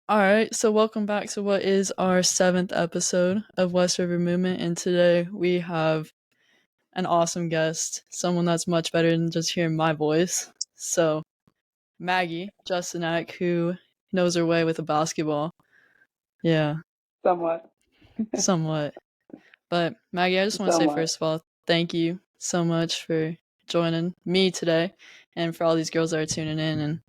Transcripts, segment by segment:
All right, so welcome back to what is our seventh episode of West River Movement, and today we have an awesome guest, someone that's much better than just hearing my voice. So, Maggie Justinak, who knows her way with a basketball. Yeah, Somewhat. somewhat. But Maggie, I just want to say Somewhat. first of all, thank you so much for joining me today, and for all these girls that are tuning in. And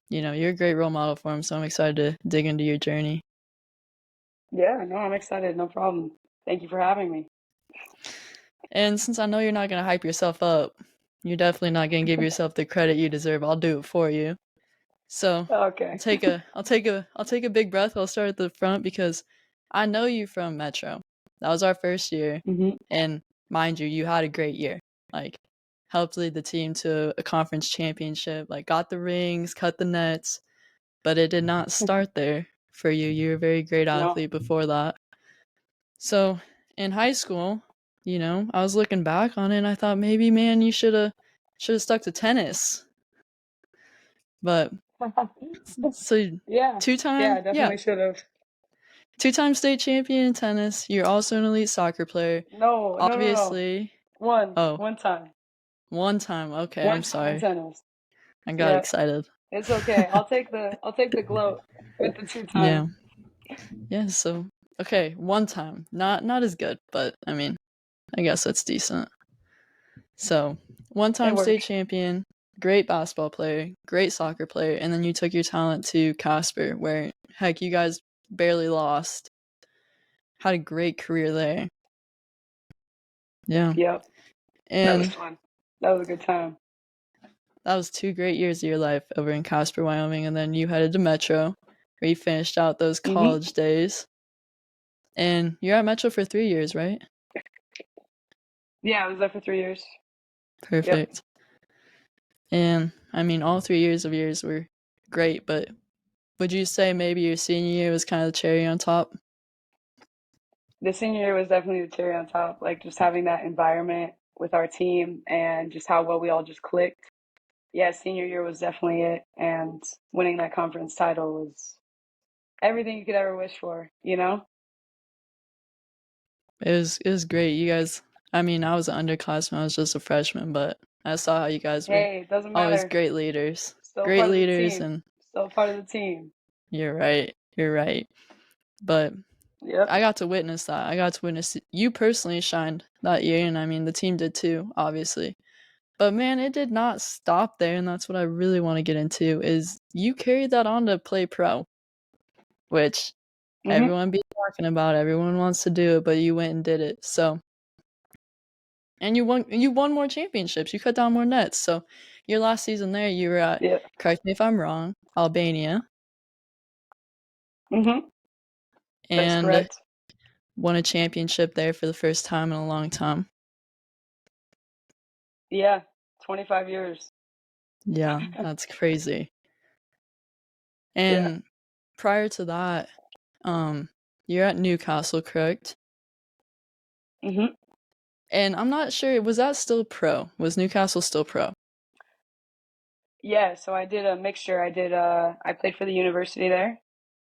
you're a great role model for them, so I'm excited to dig into your journey. Yeah, no, I'm excited. No problem. Thank you for having me. And since I know you're not going to hype yourself up, you're definitely not going to give yourself the credit you deserve. I'll do it for you. So I'll Okay. take a I'll take a I'll take a big breath. I'll start at the front because I know you from Metro. That was our first year, hmm and mind you, you had a great year. Like, helped lead the team to a conference championship. Like, got the rings, cut the nets, but it did not start there for you. You were a very great No. athlete before that. So in high school, I was looking back on it and I thought maybe, man, you should have stuck to tennis. But so Yeah. two Yeah, I time, yeah, definitely should have. 2-time state champion in tennis. You're also an elite soccer player. No, no, no, no. Obviously, One. oh, One time. one time. Okay, One I'm time in sorry. tennis. I got Yeah. excited. It's okay. I'll take the gloat with the two Yeah, time. yeah. So okay, one time, not as good, but I mean, I guess that's decent. So, one It time state works. champion, great basketball player, great soccer player, and then you took your talent to Casper, where, heck, you guys barely lost. Had a great career there. Yeah. Yep. That was And fun. That was a good time. that was 2 great years of your life over in Casper, Wyoming, and then you headed to Metro, where you finished out those hmm college days. And you're at Metro for 3 years, right? Yeah, I was there for 3 years. Yep. Perfect. And I mean, all 3 years of yours were great, but would you say maybe your senior year was kind of the cherry on top? The senior year was definitely the cherry on top. Like just having that environment with our team and just how well we all just clicked. Yeah, senior year was definitely it. And winning that conference title was everything you could ever wish for, you know? It was great. You guys, I mean, I was an underclassman, I was just a freshman, but I saw how you guys were Hey, it doesn't always matter. great leaders. Still Great part of the leaders, team. and Still part of the team. you're right. You're right. But Yep. I got to witness that. I got to witness you personally shined that year, and I mean, the team did too, obviously. But man, it did not stop there, and that's what I really want to get into is you carried that on to play pro, which hmm everyone be talking about. Everyone wants to do it, but you went and did it. So, and you won more championships. You cut down more nets. So your last season there, you were at, Yep. correct me if I'm wrong, Albania, hmm That's and correct. won a championship there for the first time in a long time. Yeah. 25 years. Yeah, that's crazy. Yeah. And prior to that, um, you're at Newcastle, correct? hmm And I'm not sure, was that still pro? Was Newcastle still pro? Yeah, so I did a mixture. I played for the university there,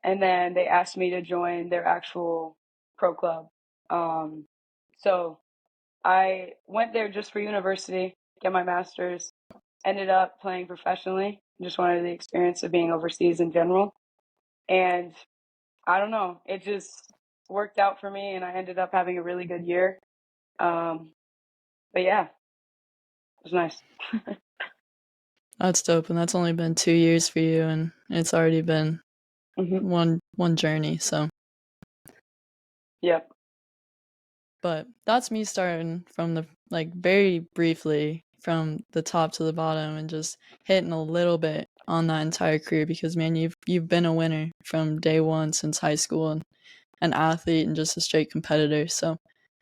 and then they asked me to join their actual pro club. Um, so I went there just for university, get my master's, ended up playing professionally. Just wanted the experience of being overseas in general. And I don't know, it just worked out for me and I ended up having a really good year. Um, but yeah, it was nice. That's dope, and that's only been 2 years for you, and it's already been hmm one journey. So, Yep. but that's me starting from the, like, very briefly from the top to the bottom and just hitting a little bit on that entire career because man, you've been a winner from day one since high school and an athlete and just a straight competitor. So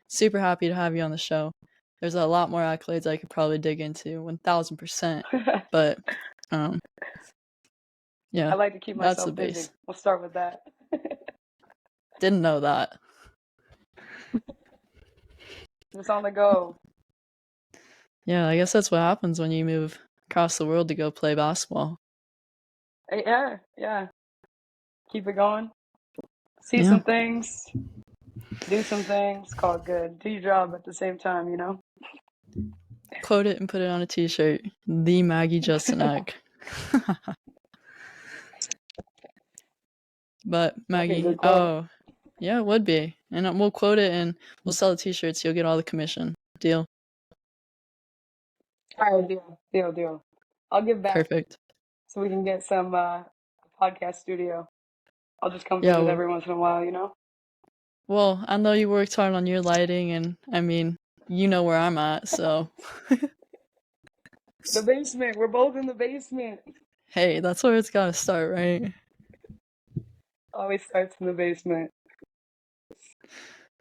super happy to have you on the show. There's a lot more accolades I could probably dig into 1000%, but um I yeah, like to keep that's the myself busy. base. We'll start with that. Didn't know that. Just on the go. Yeah, I guess that's what happens when you move across the world to go play basketball. Yeah, yeah. Keep it going. See Yeah. some things, do some things, call it good. Do your job at the same time, you know? Quote it and put it on a t-shirt. The Maggie Justinak. But That'd be a Maggie, good quote. oh, yeah, it would be. And we'll quote it and we'll sell the t-shirts. You'll get all the commission. Deal. All right, deal. I'll give back Perfect. so we can get some podcast studio. I'll just come Yeah, visit every once in a while, you know? well, I know you worked hard on your lighting, and I mean, you know where I'm at, so The basement. We're both in the basement. hey, that's where it's gotta start, right? Always starts in the basement.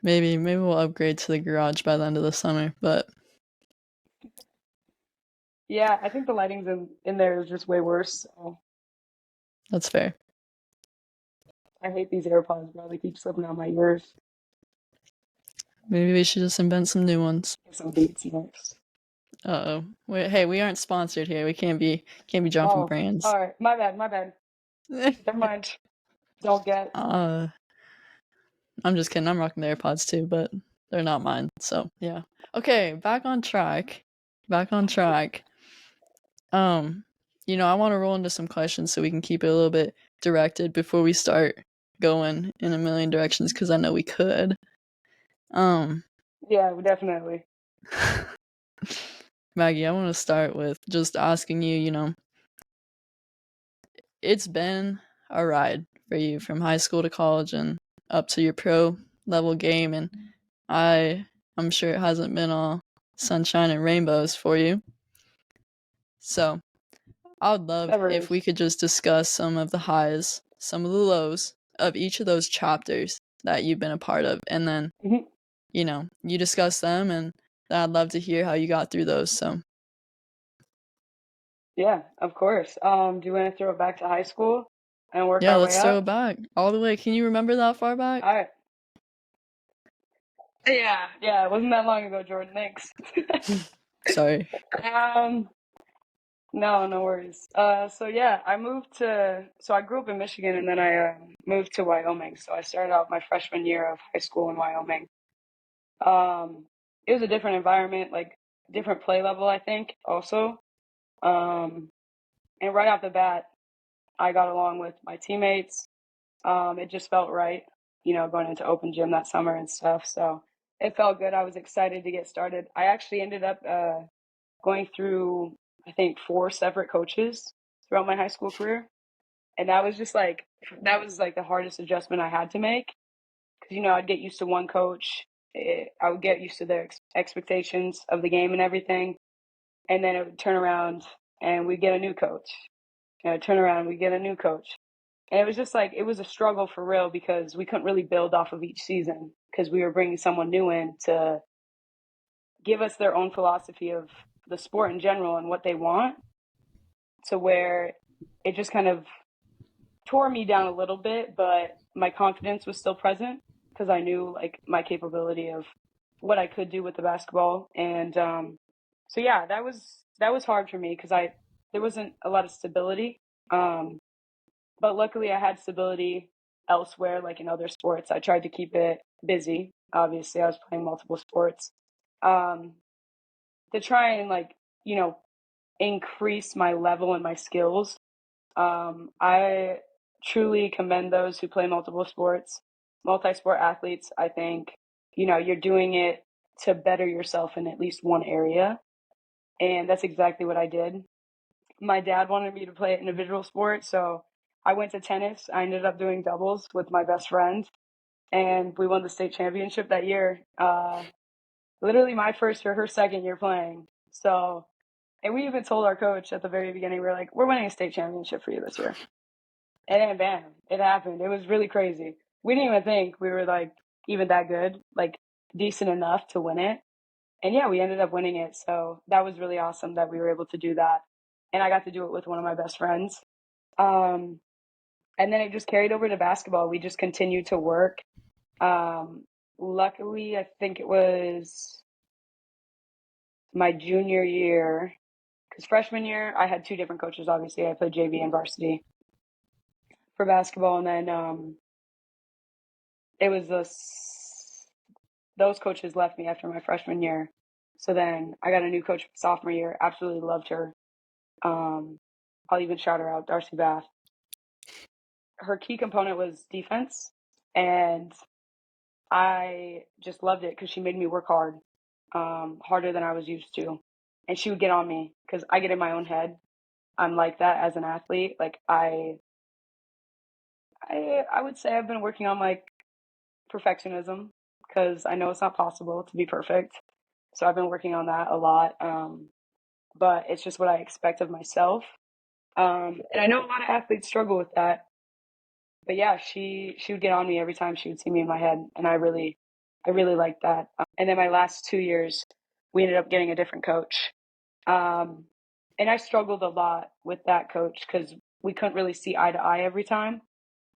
Maybe we'll upgrade to the garage by the end of the summer, but Yeah, I think the lighting's in there is just way worse. So that's fair. I hate these AirPods, bro. They keep slipping out my ears. Maybe we should just invent some new ones. Get some Beats next. Uh-oh. Hey, we aren't sponsored here. We can't be jumping Oh, brands. all right. My bad. Never mind. Don't get. uh, I'm just kidding. I'm rocking the AirPods too, but they're not mine. So yeah. Okay, back on track. Back on track. Um, I want to roll into some questions so we can keep it a little bit directed before we start going in a million directions because I know we could. Um, Yeah, definitely. Maggie, I want to start with just asking you, it's been a ride for you from high school to college and up to your pro level game, and I'm sure it hasn't been all sunshine and rainbows for you. So I would love Never if we is. could just discuss some of the highs, some of the lows of each of those chapters that you've been a part of, and then Mhm. you discuss them, and I'd love to hear how you got through those. So Yeah, of course. Do you want to throw it back to high school and work yeah, our way let's throw up? it back all the way. Can you remember that far All back? right. Yeah, it wasn't that long ago, Jordan. Thanks. Sorry. Um, no worries. So yeah, so I grew up in Michigan and then I moved to Wyoming. So I started out my freshman year of high school in Wyoming. Um, it was a different environment, like different play level, I think, also. Um, and right off the bat, I got along with my teammates. It just felt right, going into open gym that summer and stuff. So it felt good. I was excited to get started. I actually ended up going through, I think, four separate coaches throughout my high school career. And that was like the hardest adjustment I had to make because, I'd get used to one coach. I would get used to their expectations of the game and everything. And then it would turn around and we'd get a new coach. Turn around, we get a new coach. And it was just like, it was a struggle for real because we couldn't really build off of each season because we were bringing someone new in to give us their own philosophy of the sport in general and what they want, to where it just kind of tore me down a little bit, but my confidence was still present because I knew like my capability of what I could do with the basketball. And so yeah, that was hard for me because I there wasn't a lot of stability. Um, but luckily I had stability elsewhere, like in other sports. I tried to keep it busy. Obviously, I was playing multiple sports um, to try and like you know increase my level and my skills. I truly commend those who play multiple sports, multi-sport athletes. I think you're doing it to better yourself in at least one area, and that's exactly what I did. My dad wanted me to play an individual sport, so I went to tennis. I ended up doing doubles with my best friend, and we won the state championship that year. Literally my first or her second year playing. So, and we even told our coach at the very beginning, we were like, we're winning a state championship for you this year. And then bam, it happened. It was really crazy. We didn't even think we were like even that good, like decent enough to win it. And yeah, we ended up winning it. So that was really awesome that we were able to do that. And I got to do it with one of my best friends. Um, and then it just carried over to basketball. We just continued to work. Um, Luckily, I think it was my junior year, because freshman year I had two different coaches. Obviously, I played JV and varsity. for basketball, and then it was those coaches left me after my freshman year. So then I got a new coach sophomore year. Absolutely loved her. I'll even shout her out, Darcy Bath. Her key component was defense, and I just loved it because she made me work hard, harder than I was used to. And she would get on me because I get in my own head. I'm like that as an athlete. Like I would say I've been working on like perfectionism because I know it's not possible to be perfect. So I've been working on that a lot. But it's just what I expect of myself. And I know a lot of athletes struggle with that. But yeah, she would get on me every time she would see me in my head, and I really liked that. And then my last 2 years, we ended up getting a different coach. Um, and I struggled a lot with that coach because we couldn't really see eye to eye every time.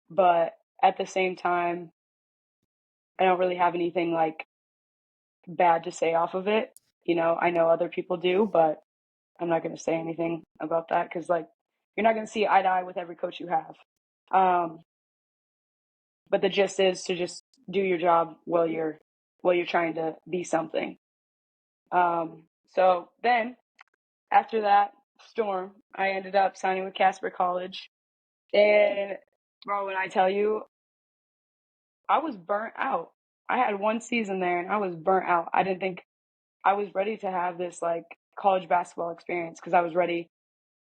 But at the same time, I don't really have anything like bad to say off of it. I know other people do, but I'm not going to say anything about that because like you're not going to see eye to eye with every coach you have. Um, but the gist is to just do your job while you're trying to be something. So then after that storm, I ended up signing with Casper College, and bro, when I tell you, I was burnt out. I had one season there, and I was burnt out. I didn't think I was ready to have this like college basketball experience because I was ready,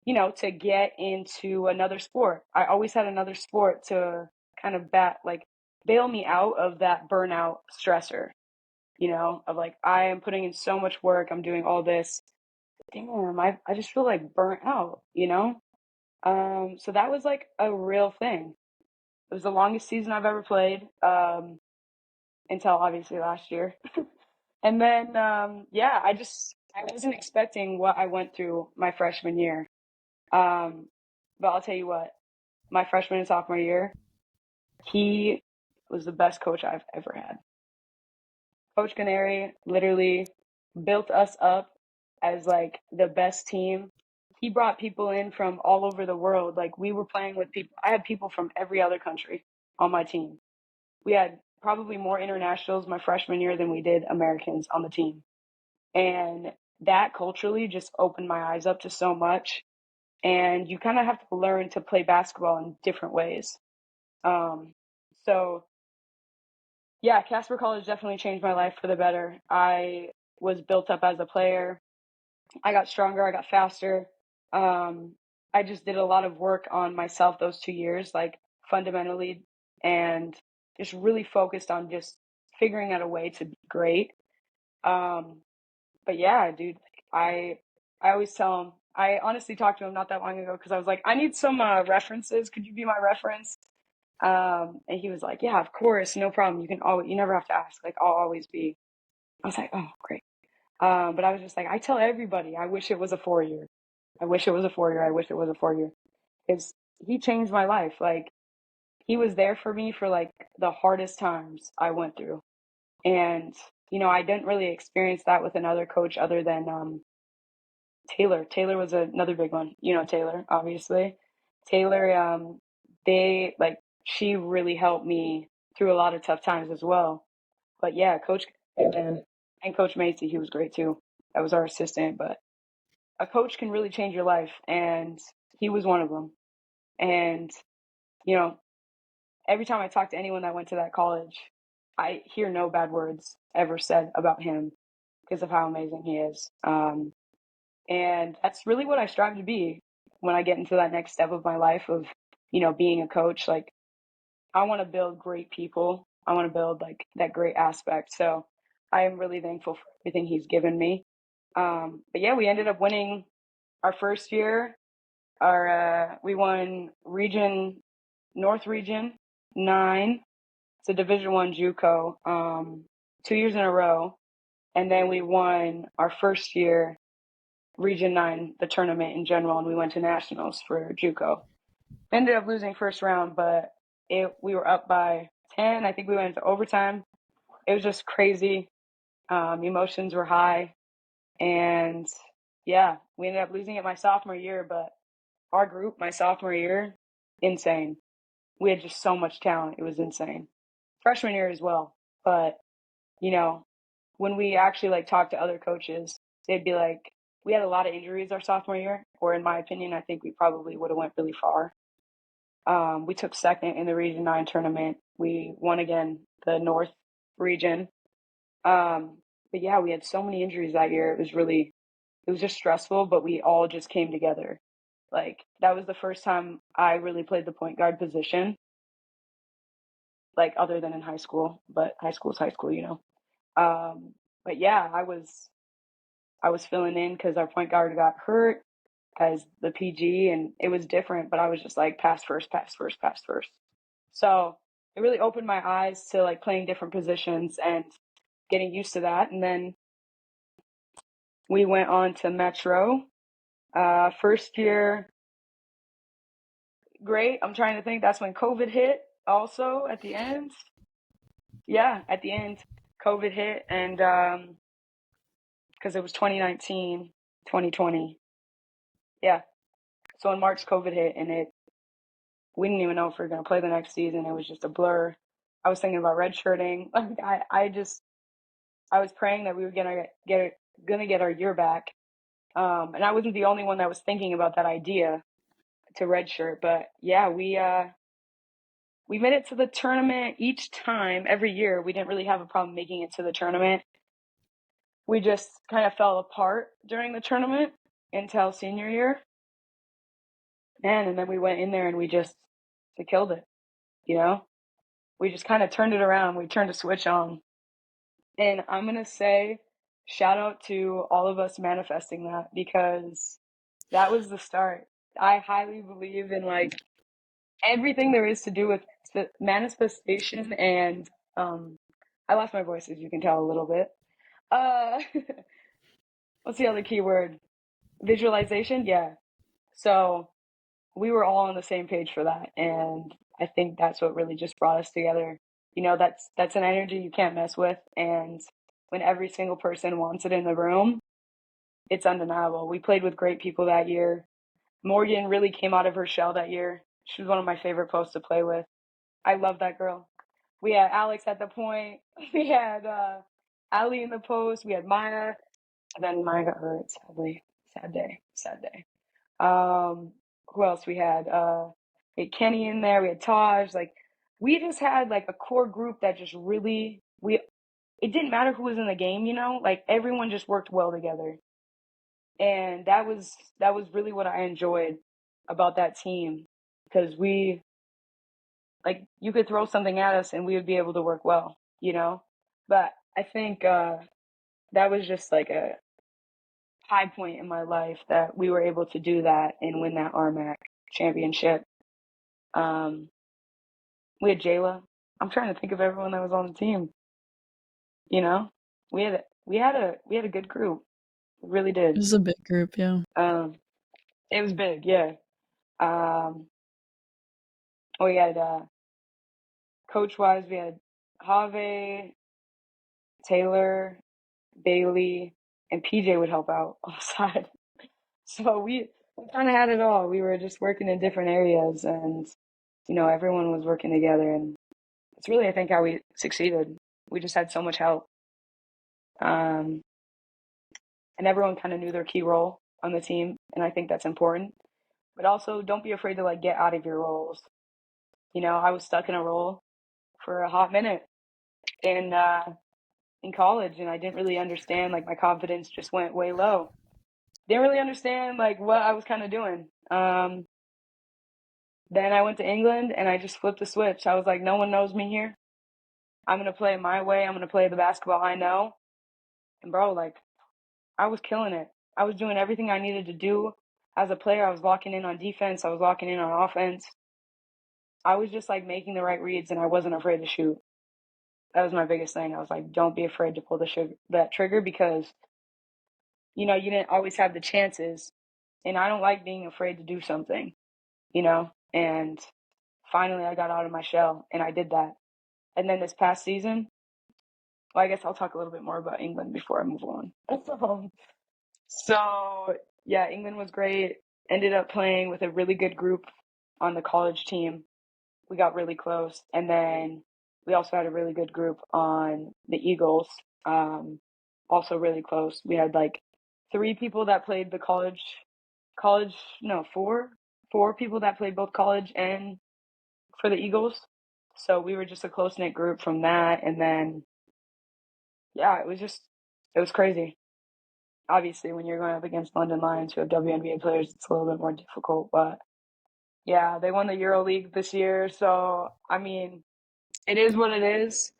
to get into another sport. I always had another sport to kind of bail me out of that burnout stressor, of like, I am putting in so much work, I'm doing all this. Damn, I just feel like burnt out. So that was like a real thing. It was the longest season I've ever played, until obviously last year. And then, yeah, I wasn't expecting what I went through my freshman year. Um, but I'll tell you what, my freshman and sophomore year, he was the best coach I've ever had. Coach Canary literally built us up as like the best team. He brought people in from all over the world. Like we were playing with people. I had people from every other country on my team. We had probably more internationals my freshman year than we did Americans on the team. And that culturally just opened my eyes up to so much. And you kind of have to learn to play basketball in different ways. So yeah, Casper College definitely changed my life for the better. I was built up as a player. I got stronger, I got faster. Um, I just did a lot of work on myself those 2 years, like fundamentally, and just really focused on just figuring out a way to be great. Um, but yeah, dude, I I always tell him. I honestly talked to him not that long ago because I was like, I need some references. Could you be my reference? And he was like, yeah, of course, no problem. You never have to ask. Like, I'll always be. I was like, oh, great. But I was just like, I tell everybody, I wish it was a 4 year. I wish it was a 4 year. I wish it was a 4 year. Because he changed my life. Like, he was there for me for like the hardest times I went through. And, I didn't really experience that with another coach other than Taylor. Taylor was another big one. Taylor, obviously. Taylor, she really helped me through a lot of tough times as well. But yeah, Coach and Coach Macy, he was great too. That was our assistant, but a coach can really change your life, and he was one of them. And you know, every time I talk to anyone that went to that college, I hear no bad words ever said about him because of how amazing he is. And that's really what I strive to be when I get into that next step of my life of, being a coach. Like, I want to build great people. I want to build like that great aspect. So I am really thankful for everything he's given me. But yeah, we ended up winning our first year. We won North Region 9. It's a Division 1 JUCO, 2 years in a row. And then we won our first year Region 9, the tournament in general, and we went to nationals for JUCO. Ended up losing first round, but we were up by 10. I think we went into overtime. It was just crazy. Emotions were high, and yeah, we ended up losing it my sophomore year. But our group, my sophomore year, insane. we had just so much talent. It was insane. Freshman year as well. But, you know, when we actually like talked to other coaches, they'd be like, we had a lot of injuries our sophomore year, or in my opinion, I think we probably would have went really far. We took second in the Region 9 tournament. We won again the North region. But yeah, we had so many injuries that year. It was just stressful, but we all just came together. Like, that was the first time I really played the point guard position, like, other than in high school, but high school is high school, you know. But yeah, I was filling in because our point guard got hurt as the PG, and it was different, but I was just like pass first, pass first, pass first. So it really opened my eyes to like playing different positions and getting used to that. And then we went on to Metro. First year, great. I'm trying to think. That's when COVID hit also at the end. Yeah, at the end, COVID hit. And because it was 2019, 2020. Yeah. So in March, COVID hit, and we didn't even know if we were going to play the next season. It was just a blur. I was thinking about redshirting. Like I was praying that we were gonna get our year back. And I wasn't the only one that was thinking about that idea to redshirt. But yeah, we made it to the tournament each time, every year. We didn't really have a problem making it to the tournament. We just kind of fell apart during the tournament until senior year. And then we went in there and we killed it, you know? We just kind of turned it around. We turned a switch on. And I'm going to say, shout out to all of us manifesting that, because that was the start. I highly believe in like everything there is to do with the manifestation and I lost my voice, as you can tell, a little bit. Uh what's the other key word? Visualization? Yeah. So we were all on the same page for that, and I think that's what really just brought us together. You know, that's an energy you can't mess with, and when every single person wants it in the room, it's undeniable. We played with great people that year. Morgan really came out of her shell that year. She was one of my favorite posts to play with. I love that girl. We had Alex at the point. We had Ali in the post. We had Maya. And then Maya got hurt, sadly. Sad day. Sad day. Who else we had? We had Kenny in there. We had Taj. Like, we just had like a core group that just really it didn't matter who was in the game, you know? Like, everyone just worked well together. And that was really what I enjoyed about that team, because we like, you could throw something at us and we would be able to work well, you know? But I think that was just like a high point in my life that we were able to do that and win that RMAC championship. Um, we had Jayla. I'm trying to think of everyone that was on the team. You know, we had a good group. We really It did. was a big group, yeah. It was big, yeah. We had coach wise, we had Have, Taylor, Bailey, and PJ would help out on the side. So we kind of had it all. We were just working in different areas, and you know, everyone was working together, and it's really, I think, how we succeeded. We just had so much help, um, and everyone kind of knew their key role on the team, and I think that's important. But also, don't be afraid to like get out of your roles. You know, I was stuck in a role for a hot minute in college, and I didn't really understand. Like, my confidence just went way low. Didn't really understand like what I was kind of doing. Then I went to England and I just flipped the switch. I was like, no one knows me here. I'm gonna play my way. I'm gonna play the basketball I know. And bro, like, I was killing it. I was doing everything I needed to do as a player. I was locking in on defense. I was locking in on offense. I was just like making the right reads, and I wasn't afraid to shoot. That was my biggest thing. I was like, don't be afraid to pull that trigger, because you know, you didn't always have the chances. And I don't like being afraid to do something, you know? And finally I got out of my shell and I did that. And then this past season, well, I guess I'll talk a little bit more about England before I move on. So yeah, England was great. Ended up playing with a really good group on the college team. we got really close. And then we also had a really good group on the Eagles, also really close. We had like three people that played the college, no, four people that played both college and for the Eagles. So we were just a close knit group from that. And then, yeah, it was crazy. Obviously, when you're going up against London Lions, who have WNBA players, it's a little bit more difficult. But yeah, they won the EuroLeague this year. So, I mean, it is what it is,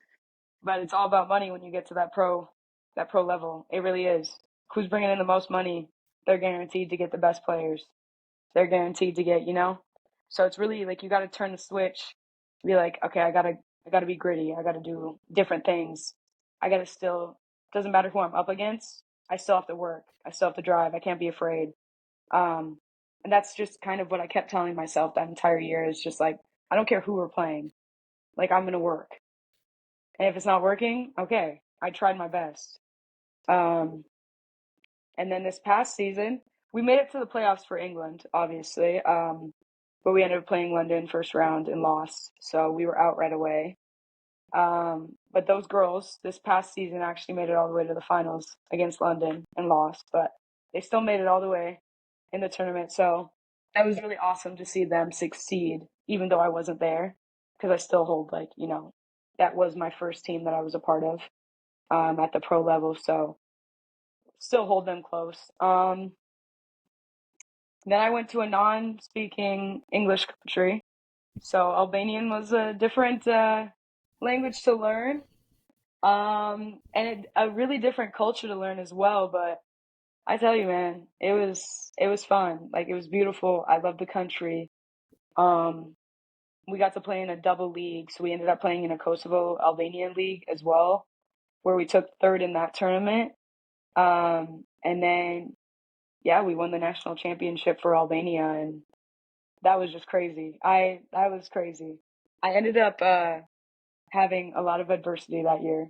but it's all about money when you get to that pro level. It really is. Who's bringing in the most money? They're guaranteed to get the best players. They're guaranteed to get, you know? So it's really like you got to turn the switch, be like, okay, I got to be gritty. I got to do different things. I got to still, doesn't matter who I'm up against. I still have to work. I still have to drive. I can't be afraid. Um, and that's just kind of what I kept telling myself that entire year is just like, I don't care who we're playing. Like, I'm going to work. And if it's not working, okay, I tried my best. Um, and then this past season, we made it to the playoffs for England, obviously. But we ended up playing London first round and lost. So we were out right away. But those girls this past season actually made it all the way to the finals against London and lost, but they still made it all the way in the tournament. So that was really awesome to see them succeed, even though I wasn't there, because I still hold like, you know, that was my first team that I was a part of at the pro level. So still hold them close. Then I went to a non-speaking English country. So Albanian was a different language to learn. A really different culture to learn as well. But I tell you, man, it was fun. Like it was beautiful. I loved the country. Um, we got to play in a double league, so we ended up playing in a Kosovo Albanian league as well, where we took third in that tournament. And then yeah, we won the national championship for Albania, and that was just crazy. I That was crazy. I ended up having a lot of adversity that year.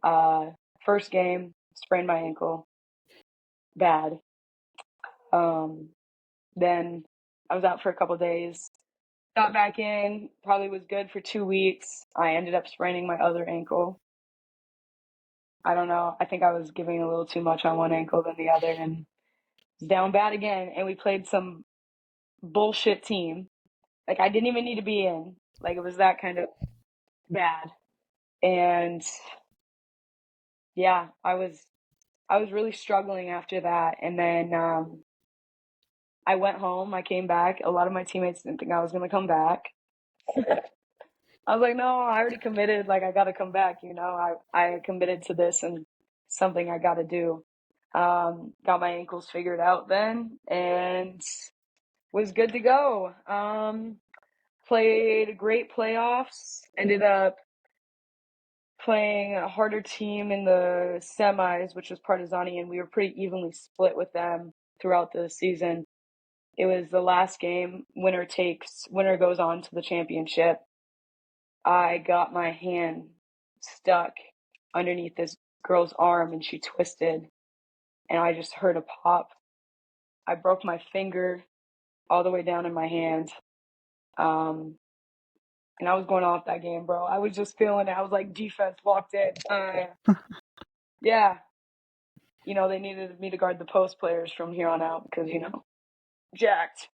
Uh, First game, sprained my ankle, bad. Um, then I was out for a couple days. Got back in, probably was good for 2 weeks. I ended up spraining my other ankle. I don't know. I think I was giving a little too much on one ankle than the other, and down bad again. And we played some bullshit team. Like I didn't even need to be in. Like it was that kind of bad. And yeah, I was really struggling after that. And then I went home. I came back. A lot of my teammates didn't think I was gonna come back. I was like, no, I already committed. Like, I got to come back. You know, I committed to this and something I got to do. Got my ankles figured out then and was good to go. Played great playoffs. Ended up playing a harder team in the semis, which was Partizani, and we were pretty evenly split with them throughout the season. It was the last game. Winner goes on to the championship. I got my hand stuck underneath this girl's arm and she twisted and I just heard a pop. I broke my finger all the way down in my hand. Um, and I was going off that game, bro. I was just feeling it. I was like, defense walked in. Yeah. You know, they needed me to guard the post players from here on out because, you know, jacked.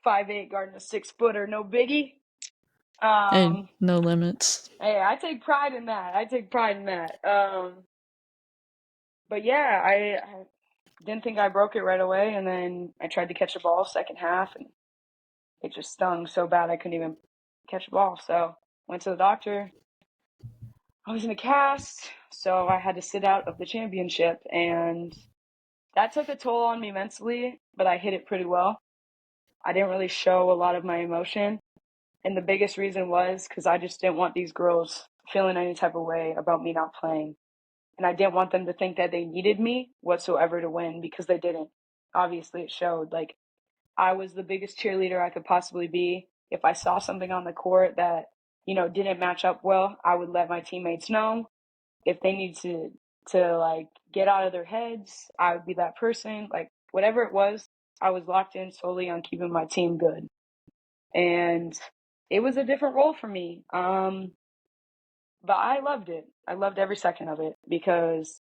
5'8" guarding a 6-footer, no biggie. Hey, no limits. Hey, I take pride in that. I take pride in that. But yeah, I didn't think I broke it right away, and then I tried to catch a ball second half, and it just stung so bad I couldn't even catch a ball. So went to the doctor. I was in a cast, so I had to sit out of the championship, and that took a toll on me mentally, but I hit it pretty well. I didn't really show a lot of my emotion, and the biggest reason was because I just didn't want these girls feeling any type of way about me not playing. And I didn't want them to think that they needed me whatsoever to win because they didn't. Obviously, it showed. Like, I was the biggest cheerleader I could possibly be. If I saw something on the court that, you know, didn't match up well, I would let my teammates know. If they need to like get out of their heads, I would be that person. Like, whatever it was, I was locked in solely on keeping my team good. And it was a different role for me. But I loved it. I loved every second of it because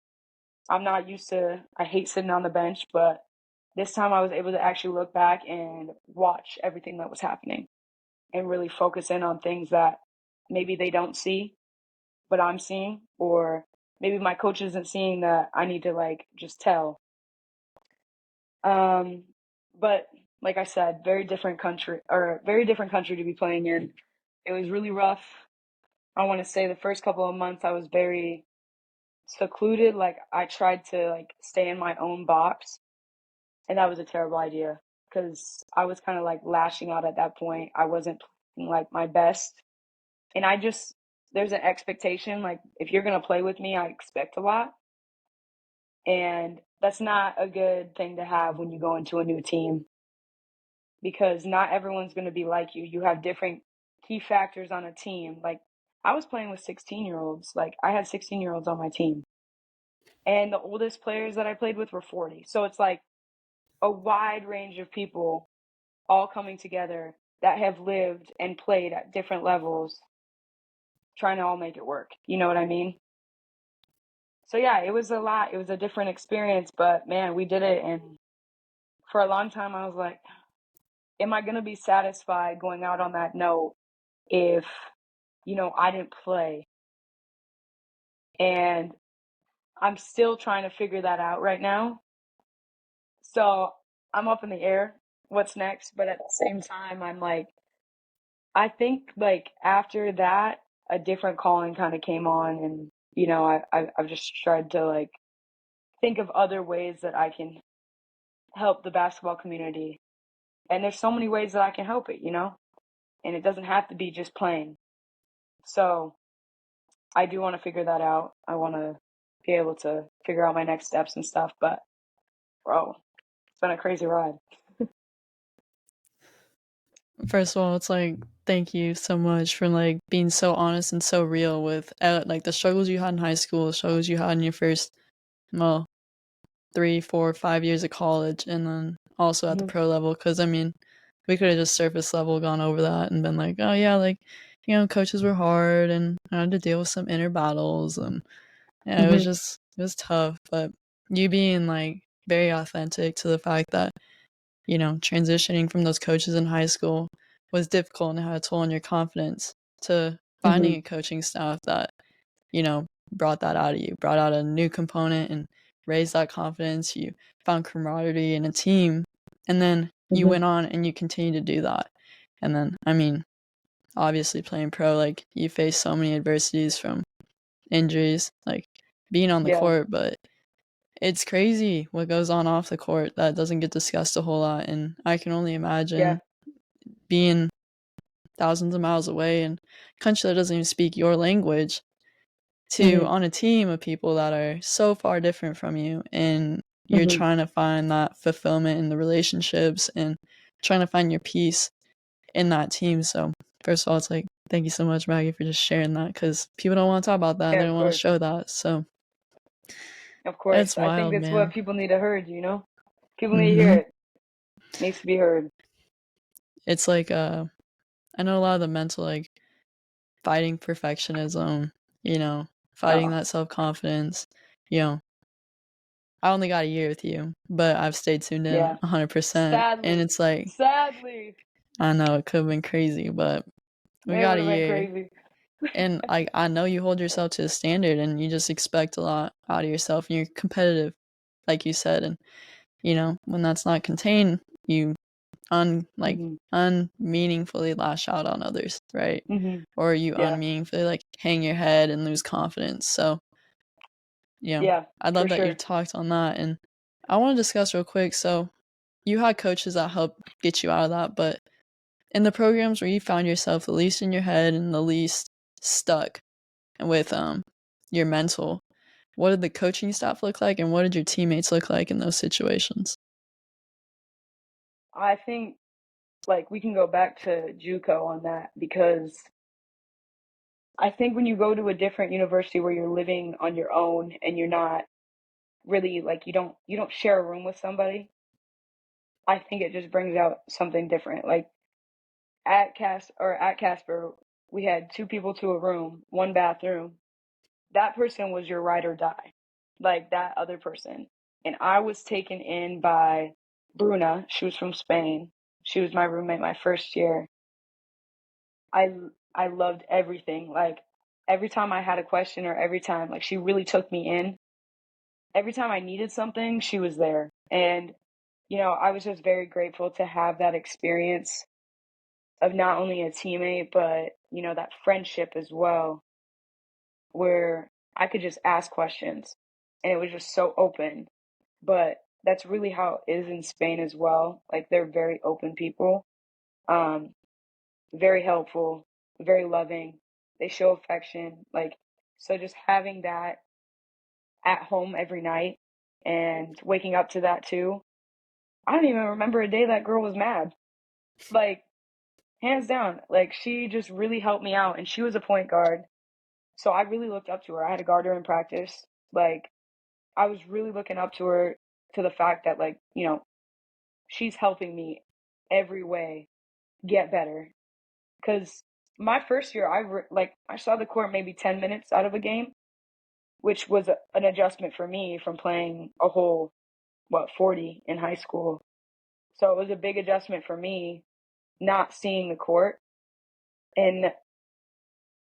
I'm not used to, I hate sitting on the bench, but this time I was able to actually look back and watch everything that was happening and really focus in on things that maybe they don't see, but I'm seeing, or maybe my coach isn't seeing that I need to like just tell. Um, but like I said, very different country to be playing in. It was really rough. I want to say the first couple of months I was very secluded. Like I tried to like stay in my own box, and that was a terrible idea because I was kind of like lashing out at that point. I wasn't playing like my best, and I just there's an expectation like if you're gonna play with me, I expect a lot, and that's not a good thing to have when you go into a new team because not everyone's gonna be like you. You have different key factors on a team. Like I was playing with 16-year-olds. Like I had 16-year-olds on my team. And the oldest players that I played with were 40. So it's like a wide range of people all coming together that have lived and played at different levels, trying to all make it work. You know what I mean? So yeah, it was a lot. It was a different experience, but man, we did it. And for a long time, I was like, am I going to be satisfied going out on that note if, I didn't play? And I'm still trying to figure that out right now. So I'm up in the air. What's next? But at the same time, I'm like, I think like after that, a different calling kind of came on, and I've just tried to like think of other ways that I can help the basketball community. And there's so many ways that I can help it, and it doesn't have to be just playing. So I do want to figure that out. I want to be able to figure out my next steps and stuff. But bro, it's been a crazy ride. First of all, it's like thank you so much for like being so honest and so real with like the struggles you had in high school, the struggles you had in your first, well, 3, 4, 5 years of college, and then also at the Hmm. pro level. Because I mean, we could have just surface level gone over that and been like, oh yeah, like coaches were hard and I had to deal with some inner battles, and yeah, Hmm. it was tough. But you being like very authentic to the fact that transitioning from those coaches in high school was difficult and had a toll on your confidence, to Hmm. finding a coaching staff that you know, brought that out of you, brought out a new component and raised that confidence. You found camaraderie in a team, and then you Hmm. went on and you continue to do that. And then, I mean, obviously playing pro, like you face so many adversities from injuries, like being on the Yeah. court, but it's crazy what goes on off the court that doesn't get discussed a whole lot. And I can only Yeah. imagine being thousands of miles away in a country that doesn't even speak your language, to Hmm. on a team of people that are so far different from you, and you're Hmm. trying to find that fulfillment in the relationships and trying to find your peace in that team. So first of all, it's like thank you so much, Maggie, for just sharing that, because people don't want to talk about that and Yeah, they of don't want to course. show that. So Of it's course. I think wild, that's what man. people need to hear. People need to hear Hmm. it. Needs to be heard. It's like I know a lot of the mental, like fighting perfectionism, you know fighting Oh, that self-confidence. you know I only got a year with you, but I've stayed tuned in yeah. 100%. And Sadly. it's like, Sadly. I know it could have been crazy, but we It got would a have been year. crazy. And I know you hold yourself to a standard and you just expect a lot out of yourself and you're competitive, like you said. And, when that's not contained, you Hmm. unmeaningfully lash out on others, right? Hmm. Or you Yeah. unmeaningfully like hang your head and lose confidence. So, Yeah, I for love that you've sure. talked on that. And I want to discuss real quick. So, you had coaches that helped get you out of that, but in the programs where you found yourself the least in your head and the least stuck with your mental, what did the coaching staff look like and what did your teammates look like in those situations? I think like we can go back to JUCO on that because I think when you go to a different university where you're living on your own and you're not really like you don't share a room with somebody, I think it just brings out something different. Like at Casper, we had two people to a room, one bathroom. That person was your ride or die, like that other person. And I was taken in by Bruna. She was from Spain. She was my roommate my first year. I I loved everything. Like every time I had a question or every time, like she really took me in. Every time I needed something, she was there. And I was just very grateful to have that experience of not only a teammate, but that friendship as well, where I could just ask questions and it was just so open. But that's really how it is in Spain as well. Like they're very open people, um, very helpful, very loving. They show affection. Like, so just having that at home every night and waking up to that too. I don't even remember a day that girl was mad. Like, hands down, like she just really helped me out and she was a point guard. So I really looked up to her. I had to guard her in practice. Like, I was really looking up to her, to the fact that, like, she's helping me every way get better. Because my first year, I saw the court maybe 10 minutes out of a game, which was an adjustment for me from playing a whole, 40 in high school. So it was a big adjustment for me not seeing the court. And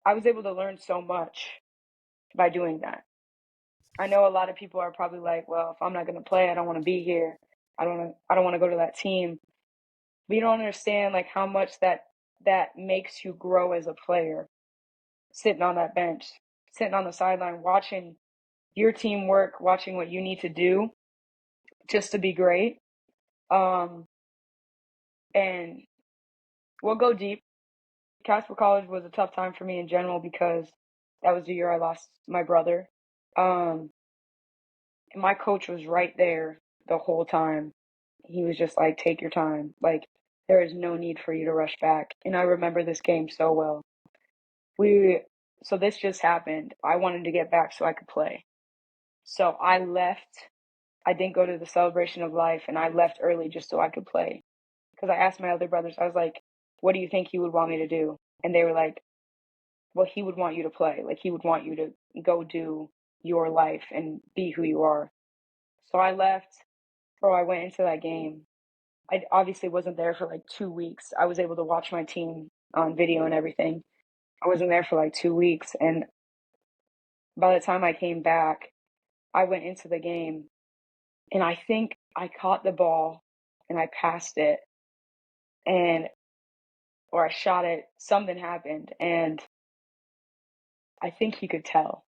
I was able to learn so much by doing that. I know a lot of people are probably like, well, if I'm not going to play, I don't want to be here. I don't want to go to that team. But you don't understand like how much that makes you grow as a player. Sitting on that bench, sitting on the sideline, watching your team work, watching what you need to do just to be great. Um, and we'll go deep. Casper College was a tough time for me in general because that was the year I lost my brother. Um, and my coach was right there the whole time. He was just like, take your time. Like, there is no need for you to rush back. And I remember this game so well. We, so this just happened. I wanted to get back so I could play. So I left. I didn't go to the celebration of life and I left early just so I could play. Because I asked my other brothers, I was like, what do you think he would want me to do? And they were like, well, he would want you to play. Like, he would want you to go do your life and be who you are. So I left. Bro, I went into that game. I obviously wasn't there for like 2 weeks. I was able to watch my team on video and everything. I wasn't there for like 2 weeks. And by the time I came back, I went into the game and I think I caught the ball and I passed it and or I shot it. Something happened and I think he could tell.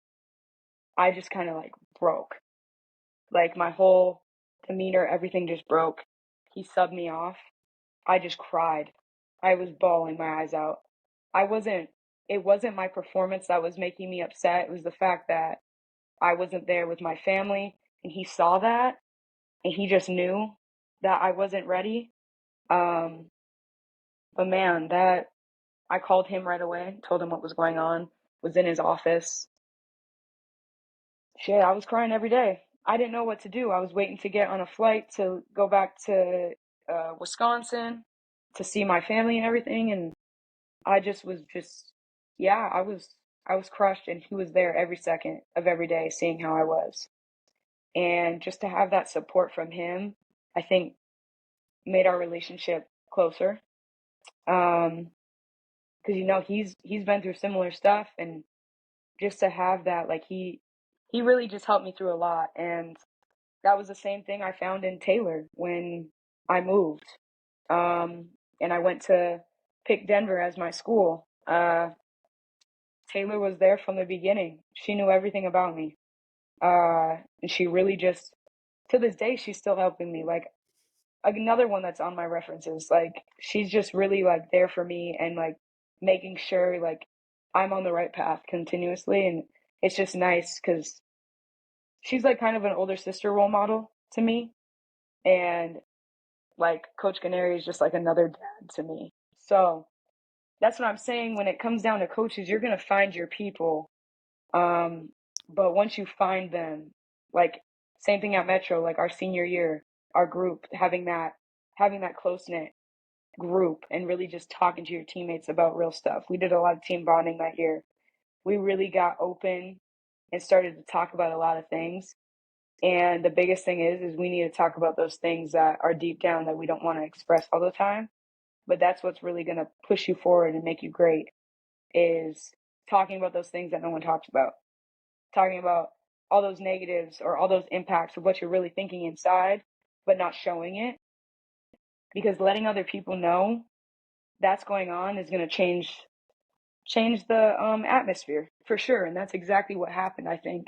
I just kind of like broke. Like my whole demeanor, everything just broke. He subbed me off. I just cried. I was bawling my eyes out. I wasn't, it wasn't my performance that was making me upset. It was the fact that I wasn't there with my family and he saw that and he just knew that I wasn't ready. Um, but man, that I called him right away, told him what was going on, was in his office. Shit, I was crying every day. I didn't know what to do. I was waiting to get on a flight to go back to Wisconsin to see my family and everything, and I just was just, yeah, I was crushed, and he was there every second of every day, seeing how I was, and just to have that support from him, I think made our relationship closer. Because he's been through similar stuff, and just to have that, like he really just helped me through a lot, and that was the same thing I found in Taylor when I moved. Um, and I went to pick Denver as my school. Taylor was there from the beginning. She knew everything about me. And she really just, to this day, she's still helping me. Like another one that's on my references, like she's just really like there for me and like making sure like I'm on the right path continuously. And it's just nice because she's like kind of an older sister role model to me. And like Coach Canary is just like another dad to me. So that's what I'm saying. When it comes down to coaches, you're gonna find your people. Um, but once you find them, like same thing at Metro, like our senior year, our group having that close knit. group and really just talking to your teammates about real stuff. We did a lot of team bonding that year. We really got open and started to talk about a lot of things. And the biggest thing is we need to talk about those things that are deep down that we don't want to express all the time. But that's what's really going to push you forward and make you great is talking about those things that no one talks about. Talking about all those negatives or all those impacts of what you're really thinking inside, but not showing it. Because letting other people know that's going on is going to change the atmosphere for sure. And that's exactly what happened, I think.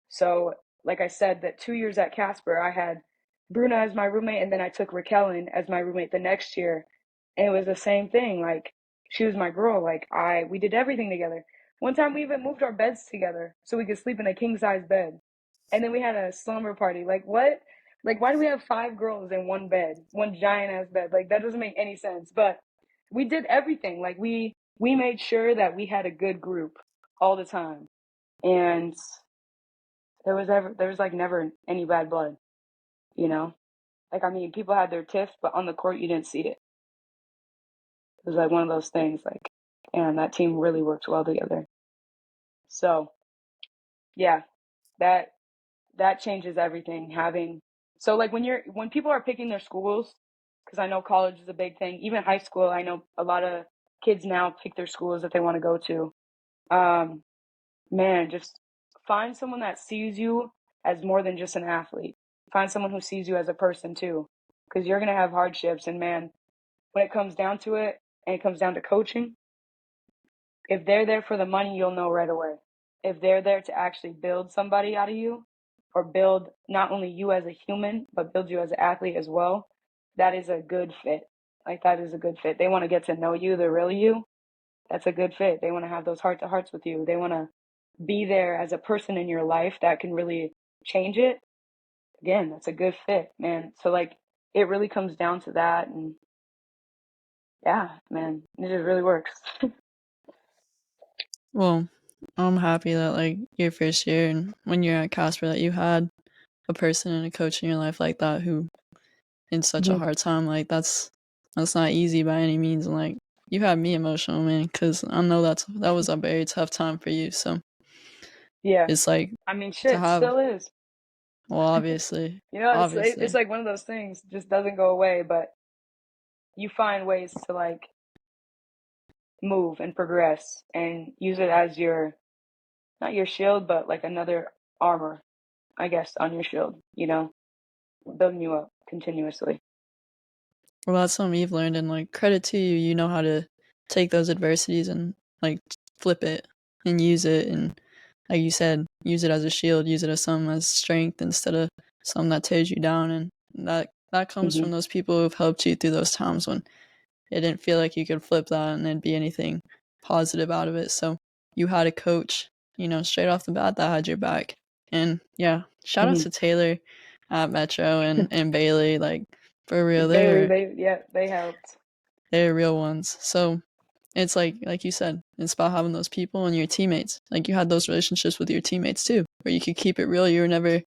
So, like I said, that 2 years at Casper, I had Bruna as my roommate, and then I took Raquel in as my roommate the next year, and it was the same thing. Like she was my girl. Like we did everything together. One time we even moved our beds together so we could sleep in a king size bed, and then we had a slumber party. Like what? Like why do we have 5 girls in one bed, one giant ass bed? Like that doesn't make any sense. But we did everything. Like we made sure that we had a good group all the time, and there was like never any bad blood, you know? Like I mean, people had their tiffs, but on the court you didn't see it. It was like one of those things like, and that team really worked well together. So yeah, that that changes everything. Having so like when people are picking their schools, because I know college is a big thing. Even high school, I know a lot of kids now pick their schools that they want to go to. Um, Man, just find someone that sees you as more than just an athlete. Find someone who sees you as a person too, because you're gonna have hardships. And man, when it comes down to it, and it comes down to coaching, if they're there for the money, you'll know right away. If they're there to actually build somebody out of you, or build not only you as a human, but build you as an athlete as well, that is a good fit. Like that is a good fit. They want to get to know you, the real you. That's a good fit. They want to have those heart to hearts with you. They want to be there as a person in your life that can really change it. Again, that's a good fit, man. So like it really comes down to that, and yeah, man, it just really works. Well, I'm happy that like your first year and when you're at Casper that you had a person and a coach in your life like that who in such a Mhm. hard time, like that's not easy by any means. And like you had me emotional, man, because I know that was a very tough time for you. So Yeah, it's like I mean, to shit have, still is. well, obviously, You know, it's obviously. like one of those things just doesn't go away, but you find ways to like move and progress and use it as your not your shield, but like another armor, I guess, on your shield. You know, building you up continuously. Well, that's something you've learned, and like credit to you. You know how to take those adversities and like flip it and use it, and like you said, use it as a shield, use it as something as strength instead of something that tears you down. And that comes Hmm. from those people who've helped you through those times when it didn't feel like you could flip that and there'd be anything positive out of it. So you had a coach, straight off the bat that had your back. And yeah, shout out Hmm. to Taylor at Metro and Bailey, like for real, Bailey, they helped. they're real ones. So it's like you said, it's about having those people and your teammates. Like you had those relationships with your teammates too, where you could keep it real. You were never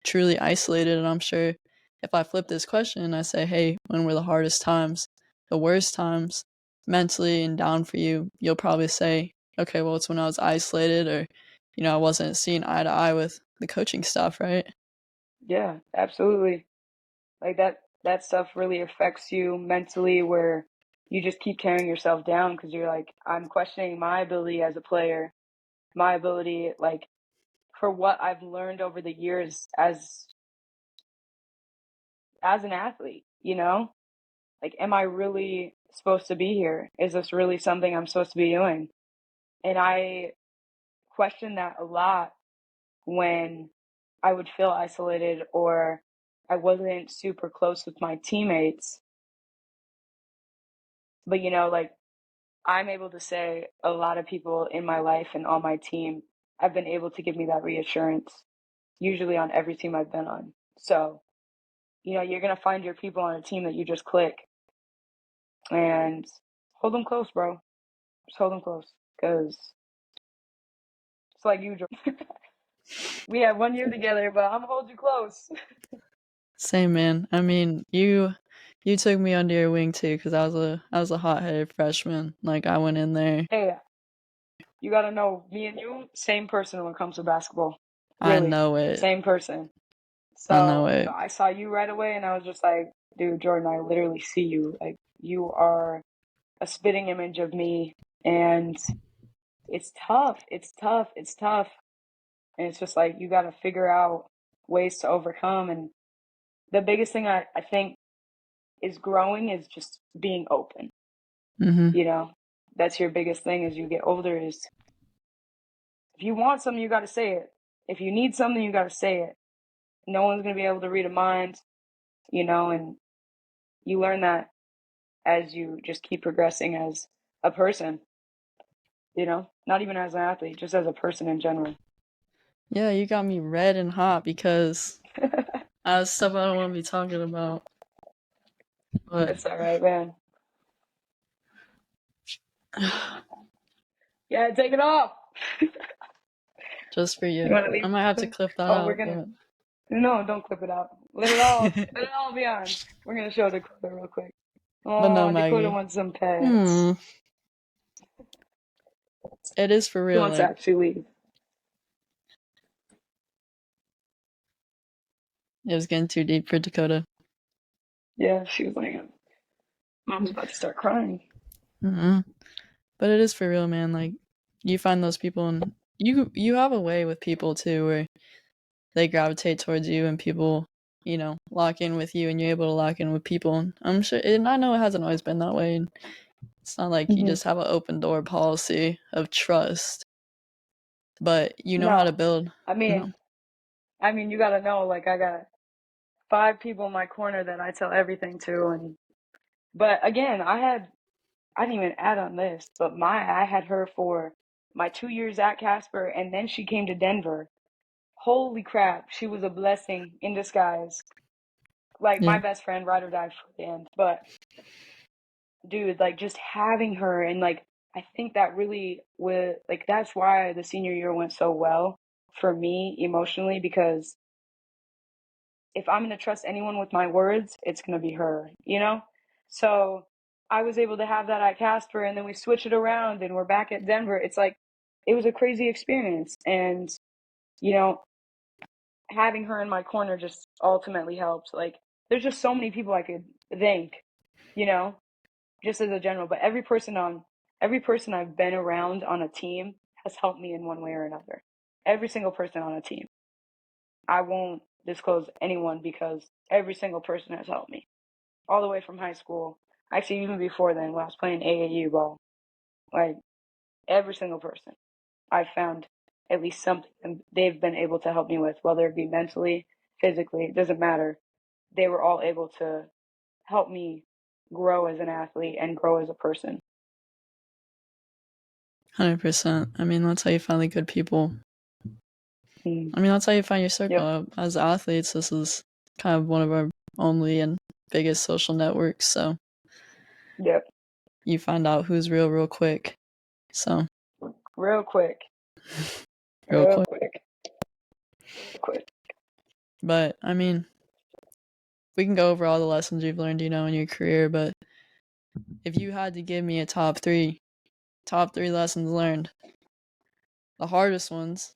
truly isolated. And I'm sure if I flip this question and I say, hey, when were the hardest times, the worst times, mentally and down for you, you'll probably say, okay, well, it's when I was isolated or, I wasn't seeing eye to eye with the coaching stuff, right? Yeah, absolutely. Like that stuff really affects you mentally where you just keep tearing yourself down because you're like, I'm questioning my ability as a player, my ability like for what I've learned over the years as an athlete, you know? Like am I really supposed to be here? Is this really something I'm supposed to be doing? And I question that a lot when I would feel isolated or I wasn't super close with my teammates. But like I'm able to say a lot of people in my life and on my team have been able to give me that reassurance, usually on every team I've been on. So, you're going to find your people on a team that you just click and hold them close, bro. Just hold them close because it's like you, Jordan. We have 1 year together, but I'm going to hold you close. Same, man. I mean, you you took me under your wing too, because I was a hot-headed freshman. Like I went in there. Hey, you gotta know, me and you, same person when it comes to basketball. I Really, know it. same person. I know So, it. I saw you right away and I was just like, dude, Jordan, I literally see you. Like, you are a spitting image of me. And it's tough. It's tough. It's tough. And it's just like, you gotta figure out ways to overcome. And the biggest thing I think is growing is just being open. Mm-hmm. You know, that's your biggest thing as you get older is if you want something, you gotta say it. If you need something, you gotta say it. No one's gonna be able to read a mind, you know, and you learn that as you just keep progressing as a person, you know, not even as an athlete, just as a person in general. Yeah, you got me red and hot because stuff I don't want to be talking about. But It's all right, man. Yeah, take it off. just for You you, want to I leave? might have to clip that Oh, we're out. gonna. No, don't clip it out. Let it all be on. We're gonna show Dakota real quick. But no, Oh, Dakota Maggie. wants some pets. It is for She real. wants to Like actually leave. it was getting too deep for Dakota. Yeah, she was like, Mom's about to start crying. Mm-hmm. But it is for real, man. Like you find those people, and you have a way with people too, where they gravitate towards you, and people, lock in with you, and you're able to lock in with people. And I'm sure, and I know it hasn't always been that way. And it's not like you Hmm. just have an open door policy of trust, but you know how to No, build. I You mean, know, you gotta know, like, I got 5 people in my corner that I tell everything to, and but again, I didn't even add on this, but I had her for my 2 years at Casper, and then she came to Denver. Holy crap, she was a blessing in disguise. Like my yeah, best friend, ride or die for the end. But dude, like just having her and like I think that really would like that's why the senior year went so well for me emotionally because if I'm going to trust anyone with my words, it's going to be her, you know? So I was able to have that at Casper and then we switch it around and we're back at Denver. It's like, it was a crazy experience. And, you know, having her in my corner just ultimately helped. Like, there's just so many people I could thank, you know, just as a general, but every person I've been around on a team has helped me in one way or another. Every single person on a team. I won't disclose anyone because every single person has helped me. All the way from high school. Actually, even before then, when I was playing AAU ball. Like, every single person I've found at least something they've been able to help me with, whether it be mentally, physically, it doesn't matter. They were all able to help me grow as an athlete and grow as a person. 100%. I mean, that's how you find the good people. Mm. I mean, that's how you find your circle. Yep. As athletes, this is kind of one of our only and biggest social networks. So Yep. you find out who's real quick. So Real quick. real Real quick. quick. Real quick. But I mean, we can go over all the lessons you've learned, in your career. But if you had to give me a top three lessons learned, the hardest ones,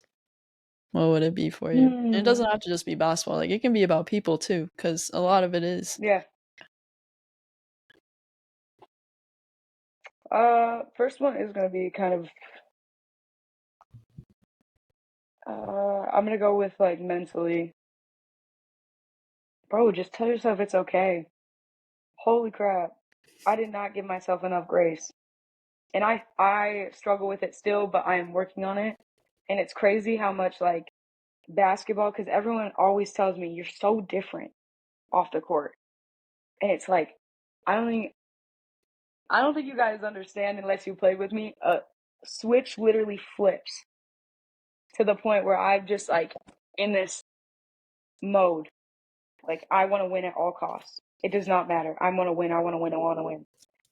what would it be for you? And it doesn't Hmm. have to just be basketball. Like it can be about people too, because a lot of it is. Yeah. First one is gonna be kind of I'm gonna go with like mentally. Bro, just tell yourself it's okay. Holy crap. I did not give myself enough grace. And I struggle with it still, but I am working on it. And it's crazy how much like basketball, because everyone always tells me you're so different off the court. And it's like I don't think I don't think you guys understand unless you play with me. A switch literally flips to the point where I'm just like in this mode. Like I want to win at all costs. It does not matter. I want to win. I want to win. I want to win.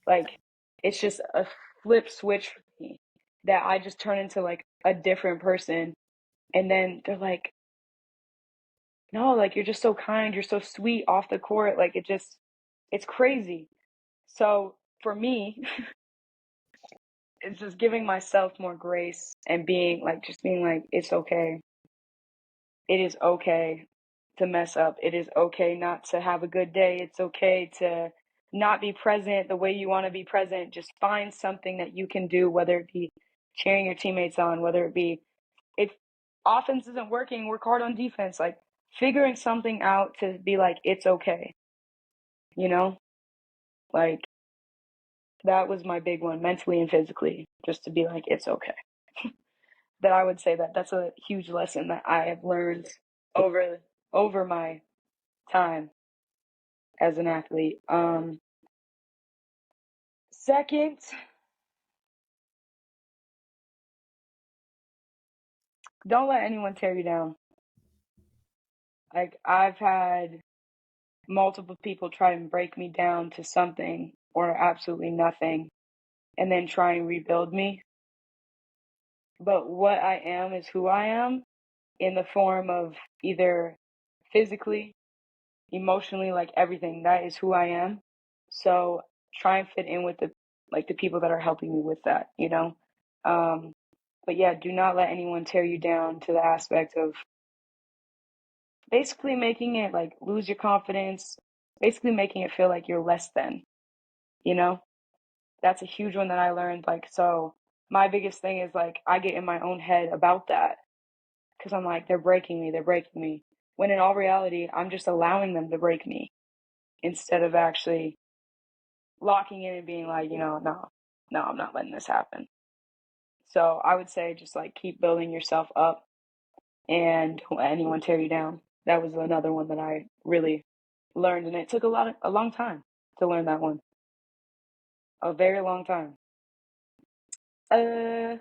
Like it's just a flip switch for me that I just turn into like a different person. And then they're like, no, like you're just so kind. You're so sweet off the court. Like it just, It's crazy. So for me, it's just giving myself more grace and being like, it's okay. It is okay to mess up. It is okay not to have a good day. It's okay to not be present the way you want to be present. Just find something that you can do, whether it be cheering your teammates on, whether it be if offense isn't working, work hard on defense. Like figuring something out to be like, it's okay, you know? Like that was my big one, mentally and physically, just to be like, it's okay. That I would say that that's a huge lesson that I have learned over my time as an athlete. Second, don't let anyone tear you down. Like I've had multiple people try and break me down to something or absolutely nothing and then try and rebuild me. But what I am is who I am in the form of either physically, emotionally, like everything. That is who I am. So try and fit in with the people that are helping me with that, you know? Um, but yeah, do not let anyone tear you down to the aspect of basically making it like lose your confidence, basically making it feel like you're less than, you know? That's a huge one that I learned. Like, so my biggest thing is like, I get in my own head about that because I'm like, they're breaking me, they're breaking me. When in all reality, I'm just allowing them to break me instead of actually locking in and being like, no, I'm not letting this happen. So I would say just like keep building yourself up and don't let anyone tear you down. That was another one that I really learned, and it took a long time to learn that one. A very long time. Uh,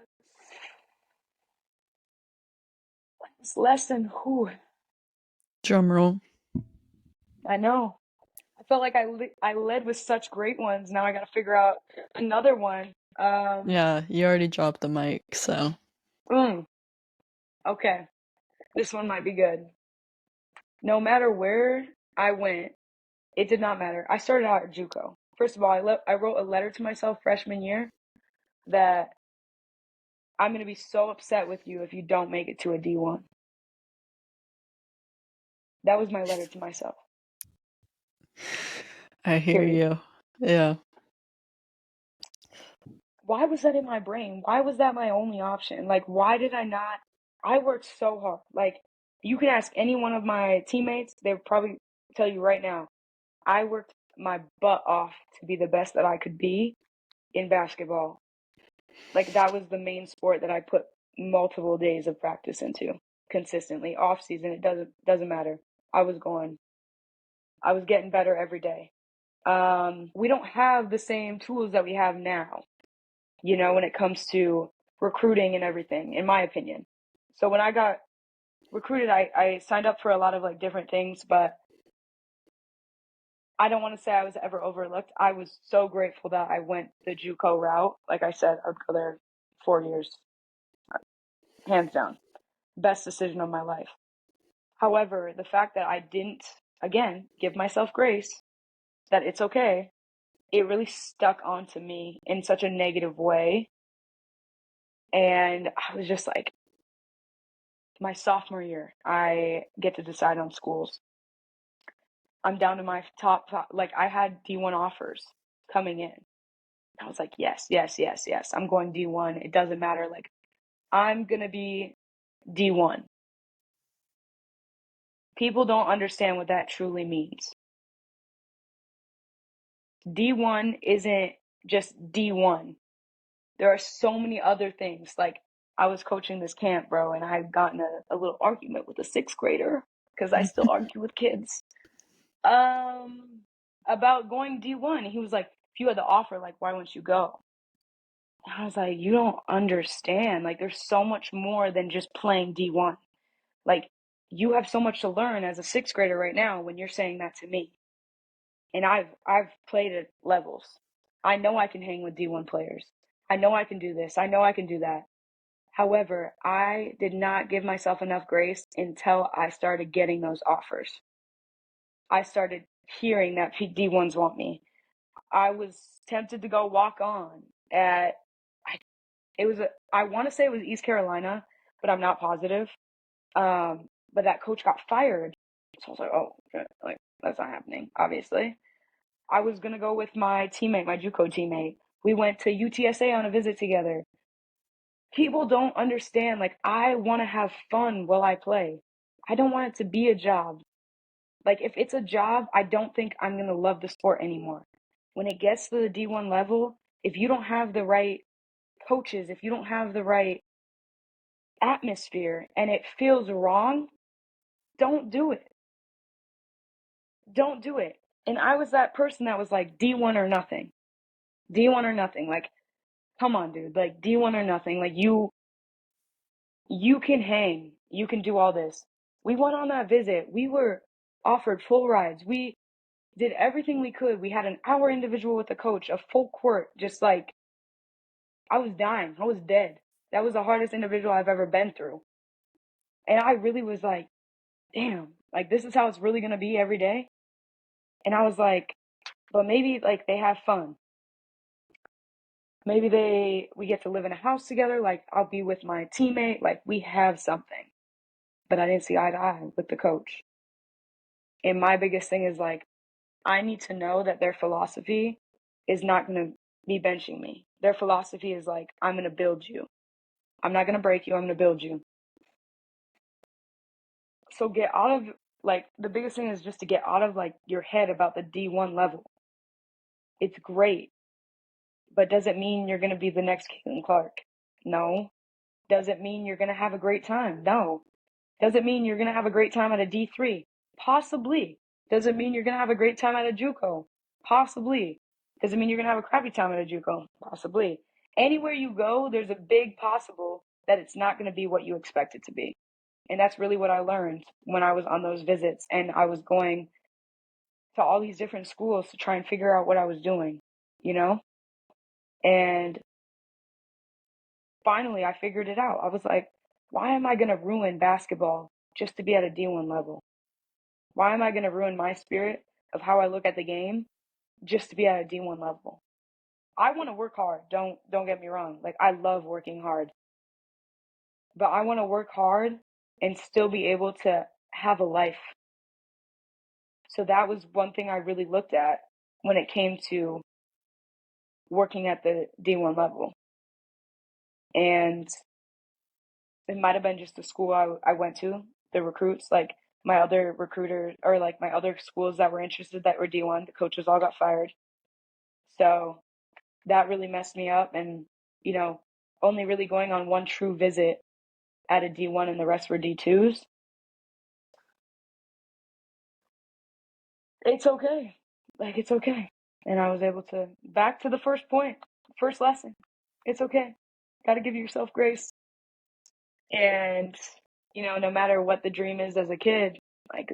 it's lesson. Who Drum roll. I know. I felt like I led with such great ones. Now I got to figure out another one. Yeah, you already dropped the mic, so. Mm, okay, this one might be good. No matter where I went, it did not matter. I started out at JUCO. First of all, I wrote a letter to myself freshman year that I'm going to be so upset with you if you don't make it to a D1. That was my letter to myself. I hear Period. you. Yeah. Why was that in my brain? Why was that my only option? Like, why did I not? I worked so hard. Like, you can ask any one of my teammates, they would probably tell you right now, I worked my butt off to be the best that I could be in basketball. Like, that was the main sport that I put multiple days of practice into consistently. Off season, it doesn't matter. I was going. I was getting better every day. We don't have the same tools that we have now, when it comes to recruiting and everything, in my opinion. So when I got recruited, I signed up for a lot of like different things, but I don't want to say I was ever overlooked. I was so grateful that I went the JUCO route. Like I said, I'd go there 4 years, hands down. Best decision of my life. However, the fact that I didn't, again, give myself grace, that it's okay, it really stuck onto me in such a negative way. And I was just like, my sophomore year, I get to decide on schools. I'm down to my top, like I had D1 offers coming in. I was like, yes, yes, yes, yes. I'm going D1. It doesn't matter. Like, I'm going to be D1. People don't understand what that truly means. D1 isn't just D1. There are so many other things. Like, I was coaching this camp, bro, and I had gotten a little argument with a sixth grader because I still argue with kids. About going D1. He was like, if you had the offer, like, why wouldn't you go? And I was like, you don't understand. Like, there's so much more than just playing D1. Like, you have so much to learn as a sixth grader right now when you're saying that to me. And I've played at levels. I know I can hang with D1 players. I know I can do this. I know I can do that. However, I did not give myself enough grace until I started getting those offers. I started hearing that D1s want me. I was tempted to go walk on at I want to say it was East Carolina, but I'm not positive. But that coach got fired. So I was like, oh, shit, like that's not happening, obviously. I was gonna go with my teammate, my JUCO teammate. We went to UTSA on a visit together. People don't understand, like, I want to have fun while I play. I don't want it to be a job. Like, if it's a job, I don't think I'm gonna love the sport anymore. When it gets to the D1 level, if you don't have the right coaches, if you don't have the right atmosphere and it feels wrong, don't do it. Don't do it. And I was that person that was like D1 or nothing. D1 or nothing. Like, come on, dude. Like D1 or nothing. Like you can hang. You can do all this. We went on that visit. We were offered full rides. We did everything we could. We had an hour individual with the coach, a full court, just like I was dying. I was dead. That was the hardest individual I've ever been through. And I really was like, damn, like this is how it's really gonna be every day. And I was like, but maybe like they have fun. Maybe we get to live in a house together, like I'll be with my teammate, like we have something. But I didn't see eye to eye with the coach. And my biggest thing is like I need to know that their philosophy is not gonna be benching me. Their philosophy is like, I'm gonna build you. I'm not gonna break you, I'm gonna build you. So get out of like the biggest thing is just to get out of like your head about the D1 level. It's great, but does it mean you're going to be the next Caitlin Clark? No. Does it mean you're going to have a great time? No. Does it mean you're going to have a great time at a D3? Possibly. Does it mean you're going to have a great time at a JUCO? Possibly. Does it mean you're going to have a crappy time at a JUCO? Possibly. Anywhere you go, there's a big possible that it's not going to be what you expect it to be. And that's really what I learned when I was on those visits and I was going to all these different schools to try and figure out what I was doing, you know? And finally, I figured it out. I was like, why am I going to ruin basketball just to be at a D1 level? Why am I going to ruin my spirit of how I look at the game just to be at a D1 level? I want to work hard. Don't get me wrong. Like I love working hard. But I want to work hard and still be able to have a life. So that was one thing I really looked at when it came to working at the D1 level. And it might have been just the school I went to, the recruits, like my other recruiters or like my other schools that were interested that were D1, the coaches all got fired. So that really messed me up. And, you know, only really going on one true visit at a D1 and the rest were D2s. It's okay. Like, it's okay. And I was able to, back to the first point, first lesson. It's okay. Got to give yourself grace. And, you know, no matter what the dream is as a kid, like,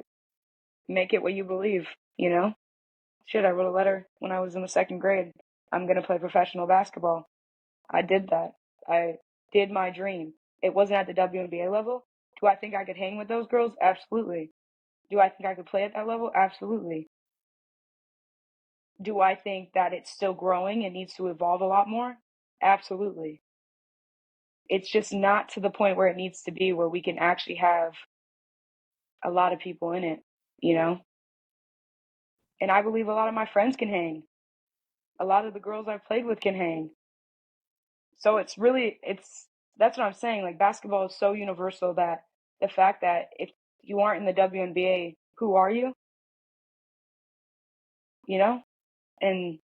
make it what you believe, you know? Shit, I wrote a letter when I was in the second grade. I'm going to play professional basketball. I did that. I did my dream. It wasn't at the WNBA level. Do I think I could hang with those girls? Absolutely. Do I think I could play at that level? Absolutely. Do I think that it's still growing and needs to evolve a lot more? Absolutely. It's just not to the point where it needs to be where we can actually have a lot of people in it, you know? And I believe a lot of my friends can hang. A lot of the girls I've played with can hang. So that's what I'm saying. Like basketball is so universal that the fact that if you aren't in the WNBA, who are you? You know? And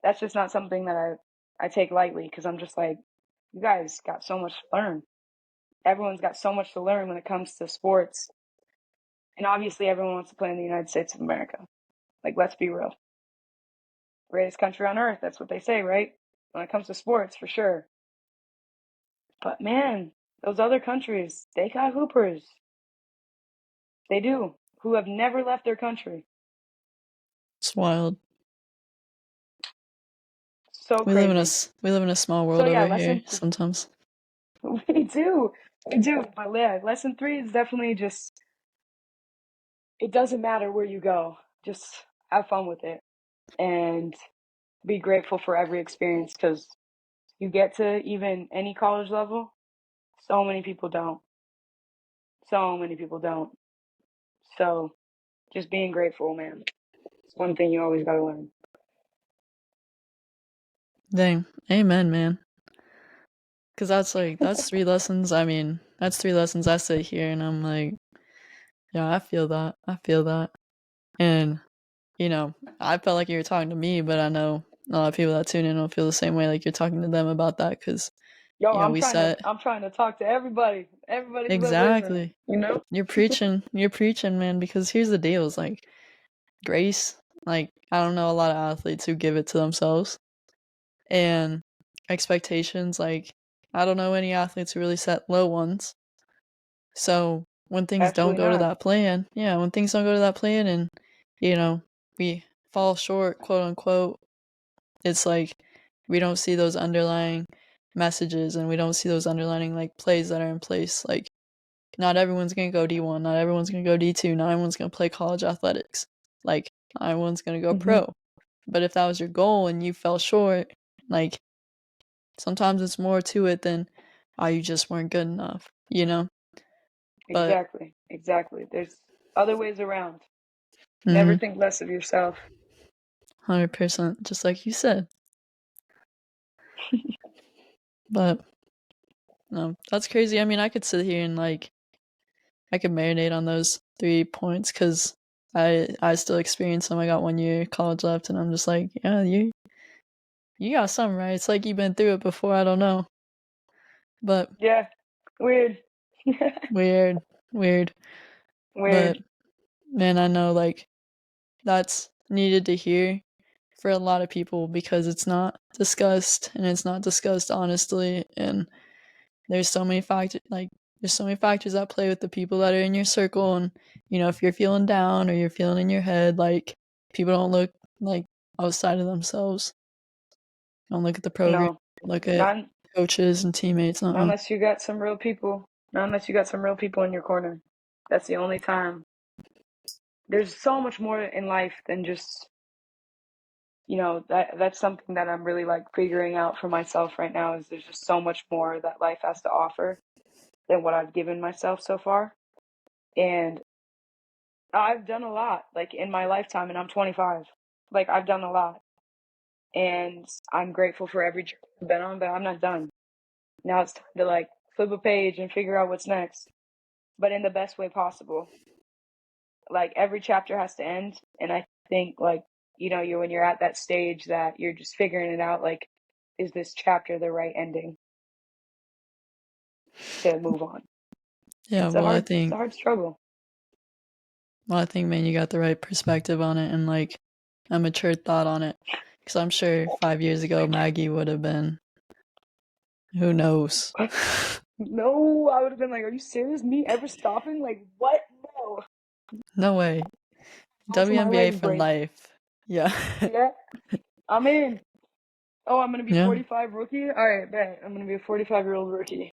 that's just not something that I take lightly because I'm just like, you guys got so much to learn. Everyone's got so much to learn when it comes to sports. And obviously everyone wants to play in the United States of America. Like, let's be real. Greatest country on earth, that's what they say, right? When it comes to sports, for sure. But man, those other countries, they got hoopers. They do, who have never left their country. It's wild. So We live in crazy. we live in a small So world yeah, over here sometimes. we do. We do. But yeah, lesson 3 is definitely just, it doesn't matter where you go. Just have fun with it and be grateful for every experience because you get to even any college level, so many people don't. So many people don't. So just being grateful, man. It's one thing you always gotta learn. Dang. Amen, man. Because that's 3 lessons. I mean, that's 3 lessons I sit here and I'm like, yeah, I feel that. I feel that. And, I felt like you were talking to me, but I know a lot of people that tune in will feel the same way, like you're talking to them about that because, Yo, we set. I'm trying to talk to everybody. Everybody who's listening, Exactly. you know? You're preaching, man, because here's the deal, is like grace, like I don't know a lot of athletes who give it to themselves. And expectations, like I don't know any athletes who really set low ones. So when things don't Absolutely go to not. that plan, when things don't go to that plan and we fall short, quote unquote, it's like we don't see those underlying messages and we don't see those underlying like plays that are in place. Like not everyone's gonna go D1, not everyone's gonna go D2, not everyone's gonna play college athletics. Like not everyone's gonna go Hmm. pro. But if that was your goal and you fell short, like sometimes it's more to it than you just weren't good enough. But Exactly. Exactly. There's other ways around. Never mm-hmm, think less of yourself. 100%, just like you said. But no, that's crazy. I mean, I could sit here and like I could marinate on those 3 points because I still experience them. I got 1 year college left, and I'm just like, yeah, you got something right. It's like you've been through it before. I don't know, but Yeah. Weird. weird, weird. But Weird. man, I know like that's needed to hear for a lot of people because it's not discussed and it's not discussed honestly, and there's so many factors that play with the people that are in your circle. And if you're feeling down or you're feeling in your head, like people don't look like outside of themselves, don't look at the program, No. look at Not coaches and teammates. not unless you got some real people. Not unless you got some real people in your corner. That's the only time. There's so much more in life than just that's something that I'm really like figuring out for myself right now is there's just so much more that life has to offer than what I've given myself so far. And I've done a lot like in my lifetime and I'm 25. Like I've done a lot and I'm grateful for every journey I've been on, but I'm not done. Now it's time to like flip a page and figure out what's next, but in the best way possible. Like every chapter has to end, and I think like you're when you're at that stage that you're just figuring it out like is this chapter the right ending to move on. Yeah, It's a well, I hard it's think a hard struggle. man, you got the right perspective on it and like a mature thought on it. Because I'm sure 5 years ago Thank you. Maggie would have been, who knows. What? No, I would have been like, are you serious? Me ever stopping? Like what? No. No way. Go till my WNBA legs for break. life. Yeah. Yeah, I'm in. Oh, I'm gonna be Yeah. 45 rookie. All right, bet I'm gonna be a 45-year-old rookie.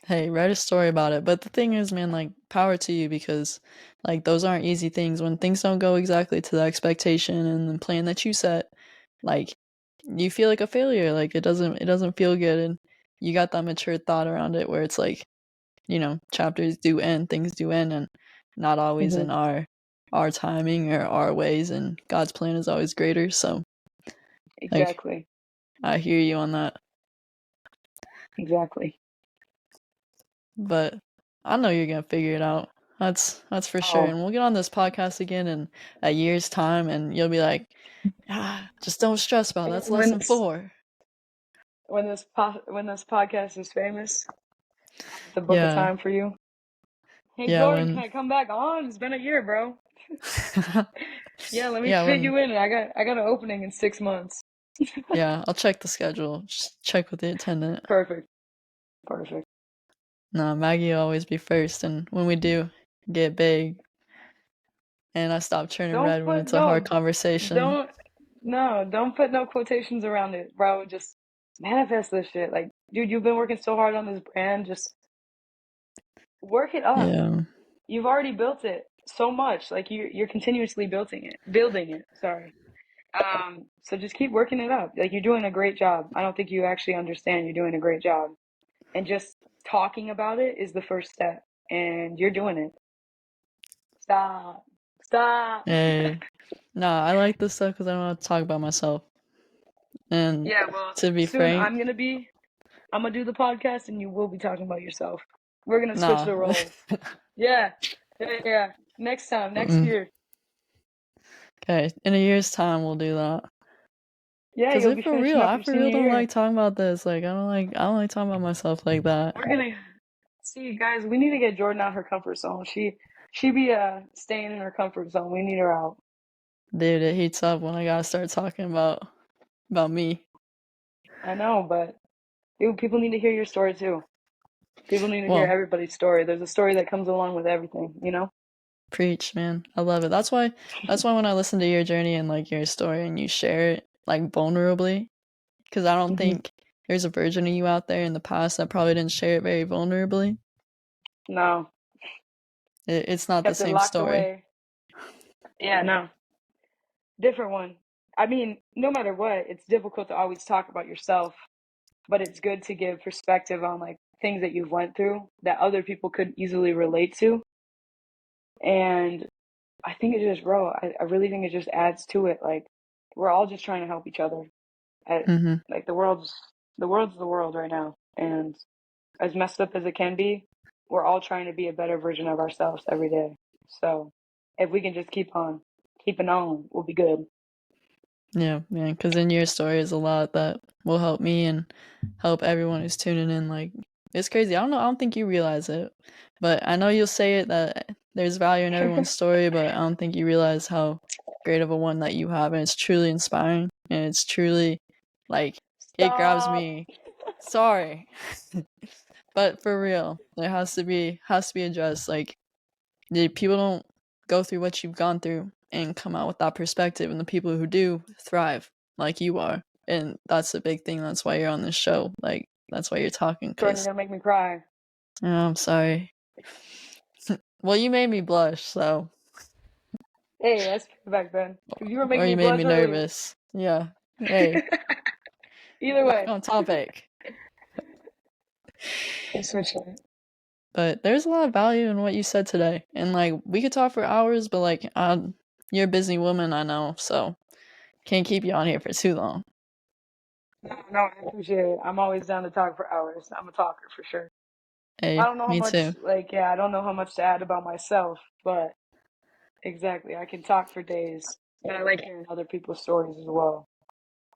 Hey, write a story about it. But the thing is, man, like, power to you because, like, those aren't easy things. When things don't go exactly to the expectation and the plan that you set, like, you feel like a failure. Like, it doesn't feel good. And you got that mature thought around it where it's like, chapters do end, things do end, and not always Hmm. in our timing or our ways. And God's plan is always greater. So, like, Exactly. I hear you on that. Exactly. But I know you're gonna figure it out. That's for sure. Oh, And we'll get on this podcast again in a year's time, and you'll be like, just don't stress about it. That's when lesson 4. when this podcast is famous, I'll have to book a Yeah, time for you. Hey yeah. Jordan, can When, I come back on? It's been a year, bro. Yeah, let me yeah, fit when, you in. I got an opening in 6 months. yeah. I'll check the schedule. Just check with the attendant. Perfect. Perfect. No, Maggie will always be first, and when we do get big, and I stop turning Don't red when put it's a hard no, conversation. don't no, don't put no quotations around it, bro. Just manifest this shit. Like, dude, you've been working so hard on this brand. Just work it up. Yeah, You've already built it. so much. Like you're continuously building it. Sorry. So just keep working it up. Like you're doing a great job. I don't think you actually understand. You're doing a great job, and just talking about it is the first step, and you're doing it. Stop. Stop. Hey, nah, I like this stuff because I don't have to talk about myself. And Yeah, well, to be soon frank, I'm gonna do the podcast and you will be talking about yourself. We're gonna switch nah. the roles. Yeah. Yeah, yeah. Next time, next Mm, year. okay, in a year's time we'll do that. Yeah, Cause you'll if be for finishing real, up I your for real senior don't like year. talking about this. Like I don't like talking about myself like that. We're gonna see, guys, we need to get Jordan out her comfort zone. She be staying in her comfort zone. We need her out. Dude, it heats up when I gotta start talking about me. I know, but dude, people need to hear your story too. People need to hear Well, everybody's story. There's a story that comes along with everything, you know? preach, man. I love it. That's why when I listen to your journey and like your story and you share it like vulnerably, because I don't Hmm. think there's a version of you out there in the past that probably didn't share it very vulnerably. No, It's not the kept it same locked story. away. Yeah, no. Different one. I mean, no matter what, it's difficult to always talk about yourself, but it's good to give perspective on like things that you've went through that other people could easily relate to. And I think it just, bro, I really think it just adds to it. Like we're all just trying to help each other. At, Mm-hmm. like the world's the world right now, and as messed up as it can be, we're all trying to be a better version of ourselves every day. So if we can just keep on keeping on, we'll be good. Yeah, man. Because in your story is a lot that will help me and help everyone who's tuning in. Like, it's crazy. I don't know. I don't think you realize it, but I know you'll say it that there's value in everyone's story, but I don't think you realize how great of a one that you have, and it's truly inspiring, and it's truly like it grabs Stop. me. Sorry, but for real, there has to be addressed. Like, the people don't go through what you've gone through and come out with that perspective, and the people who do thrive like you are, and that's the big thing. That's why you're on this show. Like, that's why you're talking. Jordan, you're Because gonna make me cry. I'm sorry. Well, you made me blush, so, Hey, that's back then. Because you were or making me you made me blush earlier. nervous. Yeah. Hey, Either back way. on topic. We'll switch it. But there's a lot of value in what you said today, and like we could talk for hours, but like you're a busy woman, I know, so can't keep you on here for too long. No, no, I appreciate it. I'm always down to talk for hours. I'm a talker for sure. I Hey, don't know how me much, too. like, yeah, I don't know how much to add about myself, but exactly, I can talk for days. But I like hearing other people's stories as well.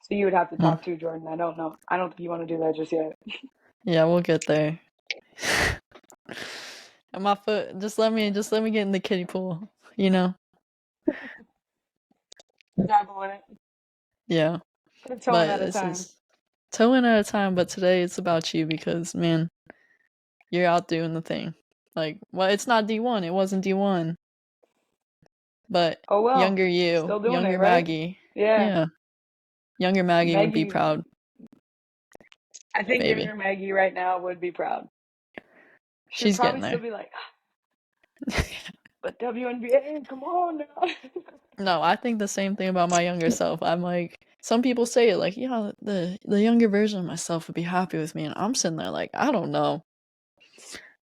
So you would have to Well, talk too, Jordan. I don't know. I don't think you want to do that just yet. yeah, we'll get there. And my foot, just let me get in the kiddie pool, you know? Dabble in it. Yeah. Put a toe in But at a this time. is toe in at a time, but today it's about you because, man, you're out doing the thing. Like, well, it's not D1, it wasn't D1, but Oh well, younger you, still doing it, younger right? Maggie. Yeah. Yeah, younger Maggie would be Maggie, proud, I think baby. younger Maggie right now would be proud. She would She's probably getting still there. be like, but WNBA, come on now. No, I think the same thing about my younger self. I'm like, some people say it like, yeah, the younger version of myself would be happy with me, and I'm sitting there like, I don't know.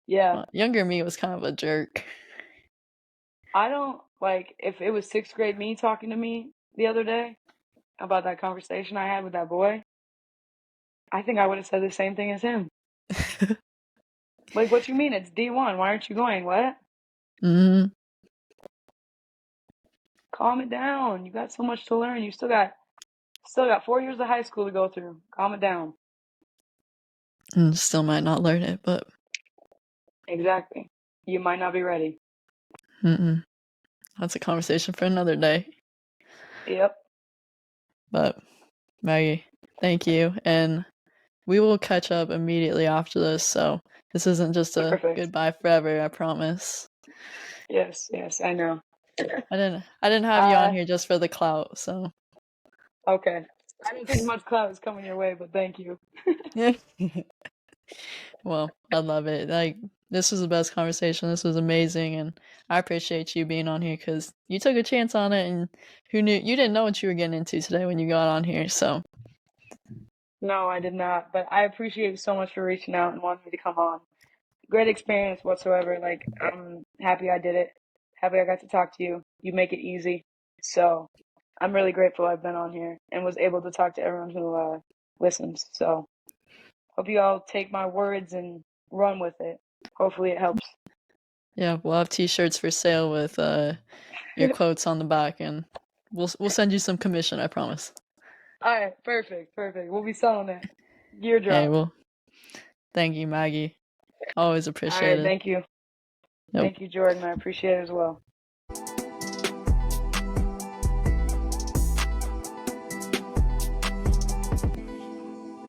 Yeah. Younger me was kind of a jerk. I don't like if it was sixth grade me talking to me the other day about that conversation I had with that boy, I think I would have said the same thing as him. Like, what you mean? It's D1. Why aren't you going? What? Hmm. Calm it down. You got so much to learn. You still got 4 years of high school to go through. Calm it down. And still might not learn it, but Exactly. You might not be ready. mm-mm. That's a conversation for another day. Yep. But Maggie, thank you, and we will catch up immediately after this. So this isn't just a Perfect. goodbye forever. I promise. Yes, yes, I know. I didn't have you on Uh, here just for the clout. So okay. I don't think much clout is coming your way, but thank you. yeah. Well, I love it. Like, this was the best conversation. This was amazing, and I appreciate you being on here because you took a chance on it, and who knew you didn't know what you were getting into today when you got on here. So No, I did not, but I appreciate you so much for reaching out and wanting me to come on. Great experience whatsoever. Like, I'm happy I did it. Happy I got to talk to you. You make it easy. So I'm really grateful I've been on here and was able to talk to everyone who listens. So hope you all take my words and run with it. Hopefully it helps. yeah, we'll have T-shirts for sale with your quotes on the back, and we'll send you some commission. I promise. All right, perfect, perfect. We'll be selling it. Gear Hey, drop. well, thank you, Maggie. Always All appreciate right, it. thank you. Yep. Thank you, Jordan. I appreciate it as well.